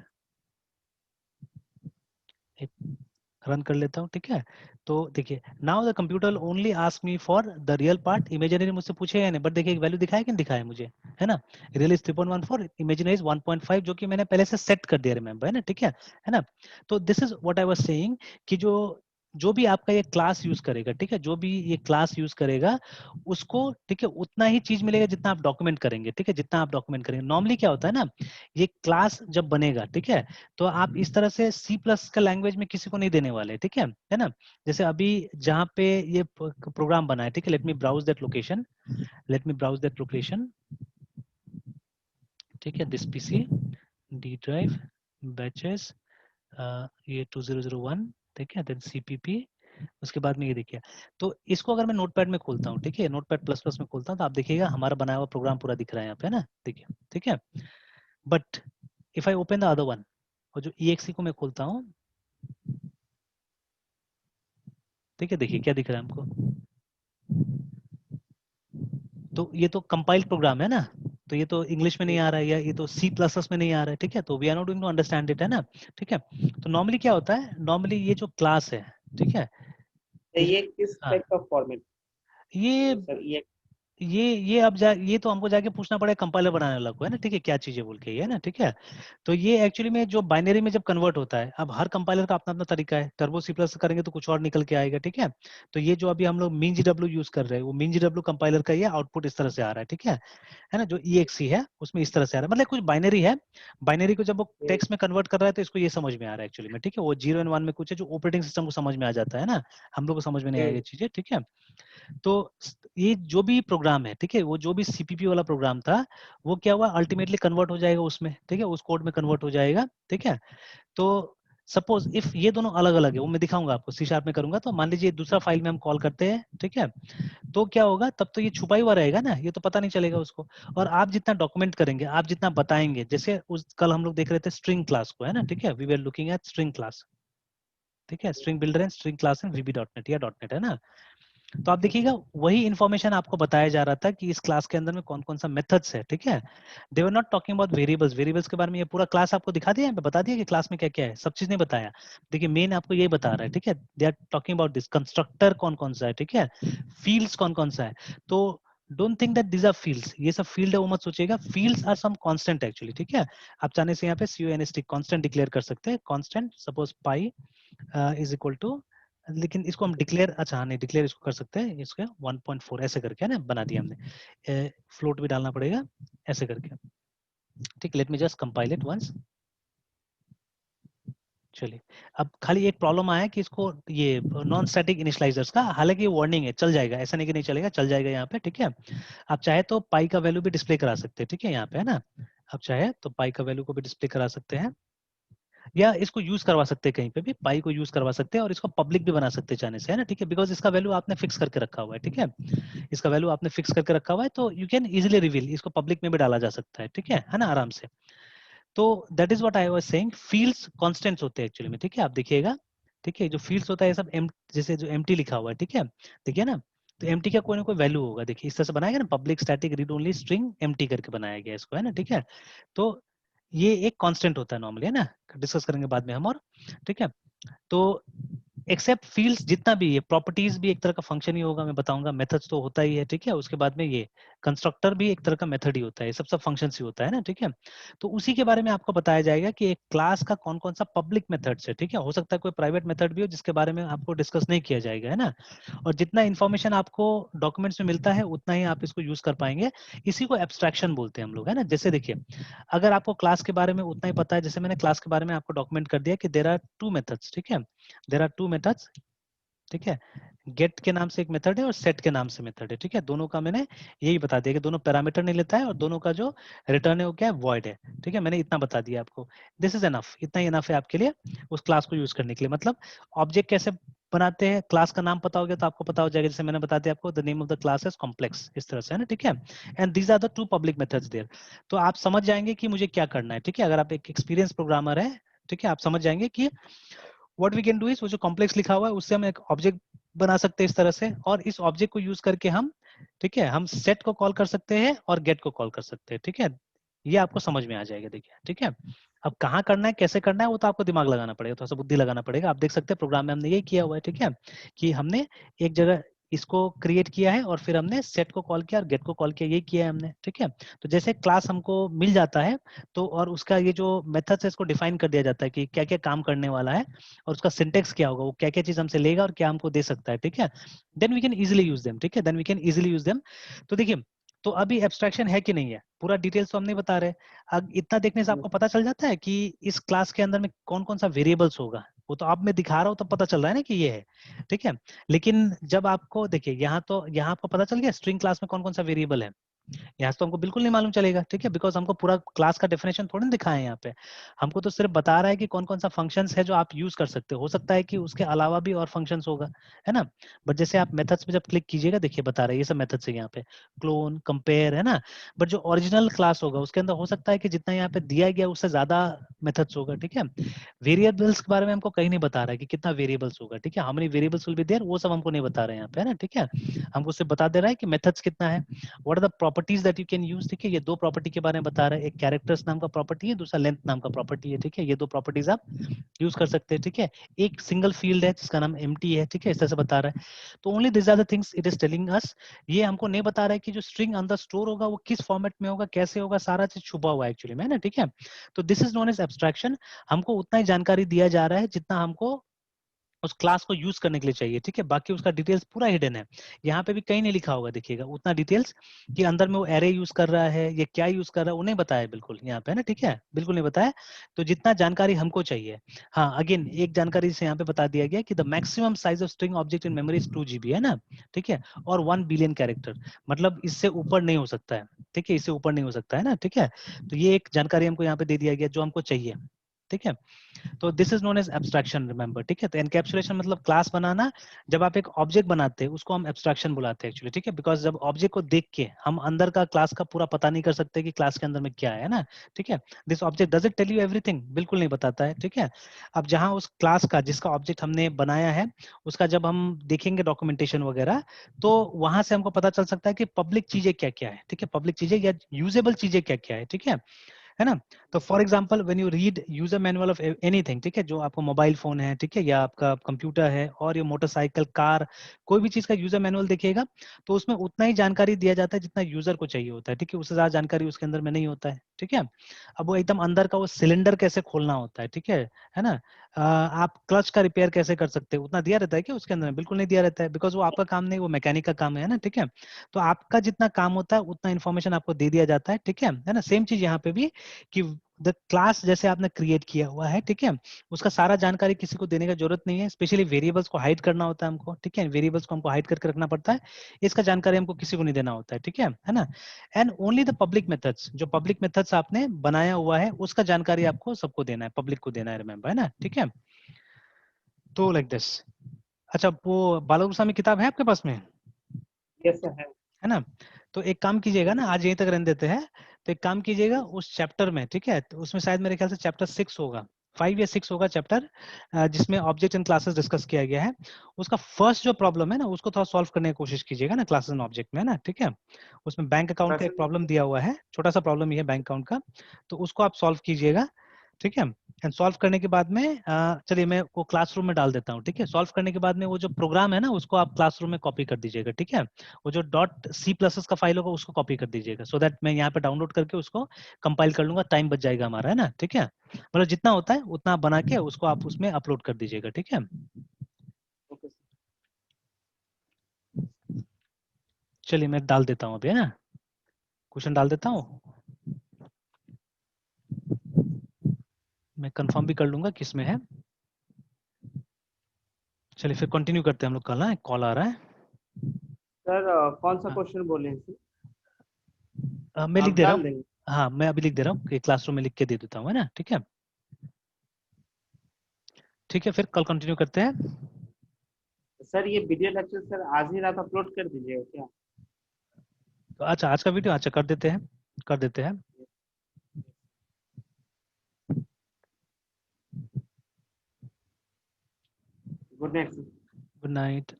run कर लेता हूँ, ठीक है। तो देखिए now the computer only ask me for the real part, imaginary मुझसे पूछेगा नहीं, बट देखिए एक वैल्यू दिखाया कि नहीं दिखाया मुझे, है ना, रियल इज 3.14, इमेजिनरी इज 1.5, जो कि मैंने पहले से सेट कर दिया, रिमेंबर, है ना, ठीक है ना। तो this is what I was saying, कि जो भी आपका ये क्लास यूज करेगा, ठीक है, जो भी ये क्लास यूज करेगा उसको, ठीक है, उतना ही चीज मिलेगा जितना आप डॉक्यूमेंट करेंगे, ठीक है, जितना आप डॉक्यूमेंट करेंगे। नॉर्मली क्या होता है ना, ये क्लास जब बनेगा, ठीक है, तो आप इस तरह से सी प्लस का लैंग्वेज में किसी को नहीं देने वाले, ठीक है ना। जैसे अभी जहाँ पे ये प्रोग्राम बना है, ठीक है, let me browse that location, let me browse that location, ठीक है, this PC D drive batches, ये 2001, ठीक है, देन सीपीपी, उसके बाद में ये देखिए। तो इसको अगर मैं नोटपैड में खोलता हूँ, ठीक है, नोटपैड प्लस प्लस में खोलता हूँ, तो आप देखिएगा हमारा बनाया हुआ प्रोग्राम पूरा दिख रहा है यहाँ पे, है ना, देखिए, ठीक है। But if I open the other one, और जो EXE को मैं खोलता हूँ, ठीक है, देखिए क्या दिख रहा है हमको, तो ये तो कंपाइल्ड प्रोग्राम है ना, तो ये तो इंग्लिश में नहीं आ रहा है, या ये तो सी प्लस प्लस में नहीं आ रहा है, ठीक है, तो we are not going to understand it, है ना, ठीक है। तो नॉर्मली क्या होता है, नॉर्मली ये जो क्लास है, ठीक है, तो ये जो, ये किस हाँ टाइप का फॉर्मेट ये सर? ये ये अब ये तो हमको जाके पूछना पड़ेगा कंपाइलर बनाने वाला को, है ना, ठीक है, क्या चीजें बोल के, ये है ना, ठीक है। तो ये एक्चुअली में जो बाइनरी में जब कन्वर्ट होता है, अब हर कंपाइलर का अपना अपना तरीका है, टर्बो सी प्लस करेंगे तो कुछ और निकल के आएगा, ठीक है। तो ये जो अभी हम लोग मीन GW यूज कर रहे हैं, वो मीन GW कंपाइलर का ये आउटपुट इस तरह से आ रहा है, ठीक है ना। जो EXE है उसमें इस तरह से आ रहा है, मतलब कुछ बाइनरी है, बाइनरी को जब वो टेक्स्ट में कन्वर्ट कर रहा है तो इसको ये समझ में आ रहा है एक्चुअली में, ठीक है। वो 0 एंड 1 में कुछ है जो ऑपरेटिंग सिस्टम को समझ में आ जाता है ना, हम लोग को समझ में नहीं आएगी चीजें, ठीक है। तो ये जो भी प्रोग्राम है, ठीक है, वो जो भी CPP वाला प्रोग्राम था, वो क्या हुआ, अल्टीमेटली कन्वर्ट हो जाएगा उसमें, ठीक है, उस कोड में कन्वर्ट हो जाएगा, ठीक है। तो सपोज इफ ये दोनों अलग अलग है, वो मैं दिखाऊंगा आपको, C# में करूंगा, तो मान लीजिए दूसरा फाइल में हम कॉल करते हैं, ठीक है। तो क्या होगा, तब तो ये छुपा हुआ रहेगा ना, ये तो पता नहीं चलेगा उसको। और आप जितना डॉक्यूमेंट करेंगे, आप जितना बताएंगे, जैसे उस कल हम लोग देख रहे थे स्ट्रिंग क्लास को, है ना, ठीक है, we were looking at string class, ठीक है, string builder and string class in VB.NET या .NET, है ना। तो आप देखिएगा वही इंफॉर्मेशन आपको बताया जा रहा था कि इस क्लास के अंदर में कौन कौन सा मेथड्स है, ठीक है। They were not talking about variables, variables के बारे में ये पूरा क्लास आपको दिखा दिया, बता दिया कि क्लास में क्या क्या है, सब चीज नहीं बताया। देखिए मेन आपको यही बता रहा है, ठीक है, they are talking about this constructor कौन कौन सा है, ठीक है, फील्ड्स कौन कौन सा है। तो don't think that these are fields, ये सब फील्ड है वो मत सोचिएगा, fields are some constant actually, ठीक है। आप चाहने से यहाँ पे CONST कांस्टेंट डिक्लेयर कर सकते हैं, constant suppose pi is equal to, लेकिन इसको हम डिक्लेयर, अच्छा हाँ नहीं डिक्लेयर इसको कर सकते हैं, इसके 1.4 ऐसे करके, है ना, बना दिया हमने, फ्लोट भी डालना पड़ेगा ऐसे करके, ठीक। Let me just compile it once. चलिए, अब खाली एक प्रॉब्लम आया कि इसको ये नॉन स्टैटिक इनिशियलाइजर्स का, हालांकि वार्निंग है, चल जाएगा, ऐसा नहीं कि नहीं चलेगा, चल जाएगा यहाँ पे, ठीक है। आप चाहे तो पाई का वैल्यू भी डिस्प्ले करा सकते हैं, ठीक है, यहाँ पे, है ना। आप चाहे तो पाई का वैल्यू को भी डिस्प्ले करा सकते हैं, या इसको यूज करवा सकते हैं, कहीं पे भी पाई को यूज करवा सकते हैं, और इसको पब्लिक भी बना सकते हैं चाहने से, है ना, ठीक है, बिकॉज इसका वैल्यू आपने फिक्स करके रखा हुआ है, ठीक है। इसका वैल्यू आपने फिक्स करके रखा हुआ है, तो यू कैन इजिली रिवील, इसको पब्लिक में भी डाला जा सकता है, ठीक है ना, आराम से। तो that is what I was saying, fields constants होते हैं एक्चुअली में, ठीक है, आप देखिएगा, ठीक है, जो फील्ड्स होता है सब जैसे जो एम्प्टी लिखा हुआ है, ठीक है, देखिए ना। तो एम्प्टी का कोई ना कोई वैल्यू होगा, देखिए इस तरह से बनाया गया ना, public static read only string empty करके बनाया गया इसको, है ना, ठीक है। तो ये एक कांस्टेंट होता है नॉर्मली, है ना, डिस्कस करेंगे बाद में हम, और ठीक है। तो एक्सेप्ट फील्ड्स जितना भी, ये प्रॉपर्टीज भी एक तरह का फंक्शन ही होगा, मैं बताऊंगा, मेथड्स तो होता ही है, ठीक है। उसके बाद में ये कंस्ट्रक्टर भी एक तरह का मेथड ही होता है, सब फंक्शंस ही होता है ना, ठीक है। तो उसी के बारे में आपको बताया जाएगा कि एक क्लास का कौन कौन सा पब्लिक मेथड्स है, ठीक है, हो सकता है कोई प्राइवेट मेथड भी हो जिसके बारे में आपको डिस्कस नहीं किया जाएगा, है ना। और जितना इन्फॉर्मेशन आपको डॉक्यूमेंट्स में मिलता है उतना ही आप इसको यूज कर पाएंगे, इसी को एब्स्ट्रैक्शन बोलते हैं हम लोग, है ना। जैसे देखिए, अगर आपको क्लास के बारे में उतना ही पता है, जैसे मैंने क्लास के बारे में आपको डॉक्यूमेंट कर दिया कि देयर आर 2 मेथड्स, ठीक है, देयर आर 2 मेथड्स, ठीक है। गेट के नाम से एक मेथड है और सेट के नाम से मेथड है, ठीक है। दोनों का मैंने यही बता दिया कि दोनों पैरामीटर नहीं लेता है, और दोनों का जो रिटर्न है वो क्या है, वॉइड है, ठीक है। मैंने इतना बता दिया आपको, दिस इज एनफ, इतना ही एनफ है आपके लिए उस क्लास को यूज करने के लिए। मतलब ऑब्जेक्ट कैसे बनाते हैं, क्लास का नाम पता हो गया तो आपको पता हो जाएगा, जैसे मैंने बता दिया आपको, the name of the class is complex, इस तरह से, है ना, ठीक है। And these are the 2 public methods there. तो आप समझ जाएंगे कि मुझे क्या करना है, ठीक है। अगर आप एक एक्सपीरियंस प्रोग्रामर है, ठीक है, आप समझ जाएंगे कि what we can do is, वो जो कॉम्प्लेक्स लिखा हुआ है उससे हम एक ऑब्जेक्ट बना सकते हैं इस तरह से, और इस ऑब्जेक्ट को यूज करके हम, ठीक है, हम सेट को कॉल कर सकते हैं और गेट को कॉल कर सकते हैं, ठीक है। ये आपको समझ में आ जाएगा, देखिए, ठीक है। अब कहाँ करना है, कैसे करना है, वो तो आपको दिमाग लगाना पड़ेगा, थोड़ा सा बुद्धि लगाना पड़ेगा। आप देख सकते हैं प्रोग्राम में हमने यही किया हुआ है, ठीक है, कि हमने एक जगह इसको क्रिएट किया है और फिर हमने सेट को कॉल किया और गेट को कॉल किया, यही किया है हमने, ठीक है। तो जैसे क्लास हमको मिल जाता है, तो और उसका ये जो मेथड्स है इसको डिफाइन कर दिया जाता है कि क्या क्या काम करने वाला है, और उसका सिंटेक्स क्या होगा, वो क्या क्या चीज हमसे लेगा और क्या हमको दे सकता है, ठीक है। Then we can easily use them, ठीक है, then we can easily use them. तो देखिए, तो अभी एब्स्ट्रैक्शन है कि नहीं है, पूरा डिटेल्स तो हम नहीं बता रहे। अब इतना देखने से आपको पता चल जाता है कि इस क्लास के अंदर में कौन कौन सा वेरिएबल्स होगा, वो तो अब मैं दिखा रहा हूँ तब पता चल रहा है ना कि ये है, ठीक है। लेकिन जब आपको देखिए, यहाँ तो यहाँ आपको पता चल गया स्ट्रिंग क्लास में कौन कौन सा वेरिएबल है, यहाँ से तो हमको बिल्कुल नहीं मालूम चलेगा, ठीक है, बिकॉज हमको पूरा क्लास का डेफिनेशन थोड़ी ना दिखाया है यहाँ पे। हमको तो सिर्फ बता रहा है कि कौन कौन सा फंक्शंस है जो आप यूज कर सकते हो सकता है कि उसके अलावा भी और फंक्शंस होगा, है ना। बट जैसे आप मेथड्स पे जब क्लिक कीजिएगा, देखिए बता रहे हैं ये सब मेथड्स है यहाँ पे, क्लोन, कंपेयर, है ना। बट जो ओरिजिनल क्लास होगा उसके अंदर हो सकता है कि जितना यहाँ पे दिया गया उससे ज्यादा मेथड्स होगा, ठीक है। वेरिएबल्स के बारे में हमको कहीं नहीं बता रहा है कि कितना वेरिएबल्स होगा, ठीक है, how many variables will be there, वो सब हमको नहीं बता रहे हैं यहाँ पे, है ना, ठीक है। हमको सिर्फ बता दे रहा है कि मेथड्स कितना है, what are the properties that you can use, ठीक है। ये दो प्रॉपर्टी के बारे में बता रहा है, एक कैरेक्टर्स नाम का प्रॉपर्टी है, दूसरा लेंथ नाम का प्रॉपर्टी है, ठीक है। ये दो प्रॉपर्टीज आप यूज कर सकते हैं, ठीक है। एक सिंगल फील्ड है जिसका नाम एम्प्टी है, ठीक है, इस तरह से बता रहा है। तो only this are the things it is telling us. ये हमको नहीं बता रहा है कि जो स्ट्रिंग अंदर स्टोर होगा वो किस फॉर्मेट में होगा, कैसे होगा, सारा चीज छुपा हुआ है एक्चुअली में, है ना, ठीक है। तो this is known as abstraction. हमको उतना ही जानकारी दिया जा रहा है जितना हमको उस क्लास को यूज करने के लिए चाहिए, ठीक है। बाकी उसका डिटेल्स पूरा हिडन है, यहाँ पे भी कहीं नहीं लिखा होगा, देखिएगा उतना डिटेल्स कि अंदर में वो एरे यूज कर रहा है या क्या यूज कर रहा है, वो नहीं बताया बिल्कुल यहाँ पे, है ना, ठीक है, बिल्कुल नहीं बताया। तो जितना जानकारी हमको चाहिए, हाँ, अगेन एक जानकारी से यहाँ पे बता दिया गया कि the maximum size of string object in memory is 2 GB, है ना, ठीक है, और 1 बिलियन कैरेक्टर, मतलब इससे ऊपर नहीं हो सकता है, ठीक है, इससे ऊपर नहीं हो सकता है ना, ठीक है। तो ये एक जानकारी हमको यहाँ पे दे दिया गया जो हमको चाहिए, ठीक है। तो this is known as abstraction, remember, ठीक है। तो एनकैप्सुलेशन मतलब क्लास बनाना। जब आप एक ऑब्जेक्ट बनाते हैं उसको हम एब्स्ट्रैक्शन बुलाते हैं एक्चुअली, ठीक है, बिकॉज जब ऑब्जेक्ट को देख के हम अंदर का क्लास का पूरा पता नहीं कर सकते कि क्लास के अंदर में क्या है ना, ठीक है। This object does it tell you everything, बिल्कुल नहीं बताता है, ठीक है। अब जहां उस क्लास का जिसका ऑब्जेक्ट हमने बनाया है उसका जब हम देखेंगे डॉक्यूमेंटेशन वगैरह, तो वहां से हमको पता चल सकता है कि पब्लिक चीजें क्या क्या है, ठीक है, पब्लिक चीजें या यूजेबल चीजें क्या क्या है, ठीक है ना। तो for example when you read user manual of anything, ठीक है, जो आपको मोबाइल फोन है, ठीक है, या आपका कंप्यूटर है और ये मोटरसाइकिल, कार, कोई भी चीज का यूजर मैनुअल देखिएगा तो उसमें उतना ही जानकारी दिया जाता है जितना यूजर को चाहिए होता है, ठीक है, उससे ज्यादा जानकारी उसके अंदर में नहीं होता है, ठीक है। अब वो एकदम अंदर का वो सिलेंडर कैसे खोलना होता है, ठीक है ना। आप क्लच का रिपेयर कैसे कर सकते हैं उतना दिया रहता है क्या उसके अंदर में? बिल्कुल नहीं दिया रहता है, बिकॉज वो आपका काम नहीं, वो मैकेनिक का काम है ना, ठीक है। तो आपका जितना काम होता है उतना इन्फॉर्मेशन आपको दे दिया जाता है, ठीक है ना। सेम चीज यहाँ पे भी कि द क्लास जैसे आपने क्रिएट किया हुआ है, ठीक है, उसका सारा जानकारी किसी को देने का जरूरत नहीं है, स्पेशली वेरिएबल्स को हाइड करना होता है हमको, ठीक है, वेरिएबल्स को हमको हाइड करके रखना पड़ता है, इसका जानकारी हमको किसी को नहीं देना होता है, ठीक है ना। And only the public methods, जो पब्लिक मेथड्स आपने बनाया हुआ है उसका जानकारी आपको सबको देना है, पब्लिक को देना है, रिमेंबर, है ना, ठीक है। तो लाइक दिस। अच्छा, वो बाला गोस्वामी किताब है आपके पास में? यस सर, है। है ना। तो एक काम कीजिएगा ना, आज यहीं तक रहने देते हैं। तो एक काम कीजिएगा उस चैप्टर में, ठीक है, तो उसमें शायद मेरे ख्याल से चैप्टर 6 होगा, 5 या 6 होगा चैप्टर, जिसमें ऑब्जेक्ट एंड क्लासेस डिस्कस किया गया है। उसका फर्स्ट जो प्रॉब्लम है ना उसको थोड़ा सॉल्व करने की कोशिश कीजिएगा ना, क्लासेस एंड ऑब्जेक्ट में, है ना, ठीक है। उसमें बैंक अकाउंट का एक प्रॉब्लम दिया हुआ है, छोटा सा प्रॉब्लम ही है बैंक अकाउंट का, तो उसको आप सॉल्व कीजिएगा, ठीक है। एंड सॉल्व करने के बाद में चलिए मैं वो क्लासरूम में डाल देता हूँ, ठीक है। सॉल्व करने के बाद में वो जो प्रोग्राम है ना उसको आप क्लासरूम में कॉपी कर दीजिएगा, ठीक है। वो जो .c++ का फाइल होगा उसको कॉपी कर दीजिएगा, सो दैट मैं यहाँ पे डाउनलोड करके उसको कंपाइल कर लूंगा, टाइम बच जाएगा हमारा, है ना, ठीक है। मतलब जितना होता है उतना आप बना के उसको आप उसमें अपलोड कर दीजिएगा, ठीक है। Okay sir. चलिए मैं डाल देता हूँ अभी, है ना, क्वेश्चन डाल देता हूँ, मैं कंफर्म भी कर लूंगा किसमें है। चलिए फिर कंटिन्यू करते हैं हम लोग, कल ना कॉल आ रहा है। सर कौन सा हाँ, क्वेश्चन बोले हैं सर? मैं लिख आप दे रहा डाल हूँ। देंगे? हाँ, मैं अभी लिख दे रहा हूँ कि क्लासरूम में लिख के दे देता हूँ, है ना, ठीक है। ठीक है, फिर कल कंटिन्यू करते हैं। सर ये वीडियो लेक्चर सर आज ही रात अपलोड कर दीजिएगा क्या? तो अच्छा, आज का वीडियो अच्छा कर देते हैं, कर देते हैं। Good night sir. Good night.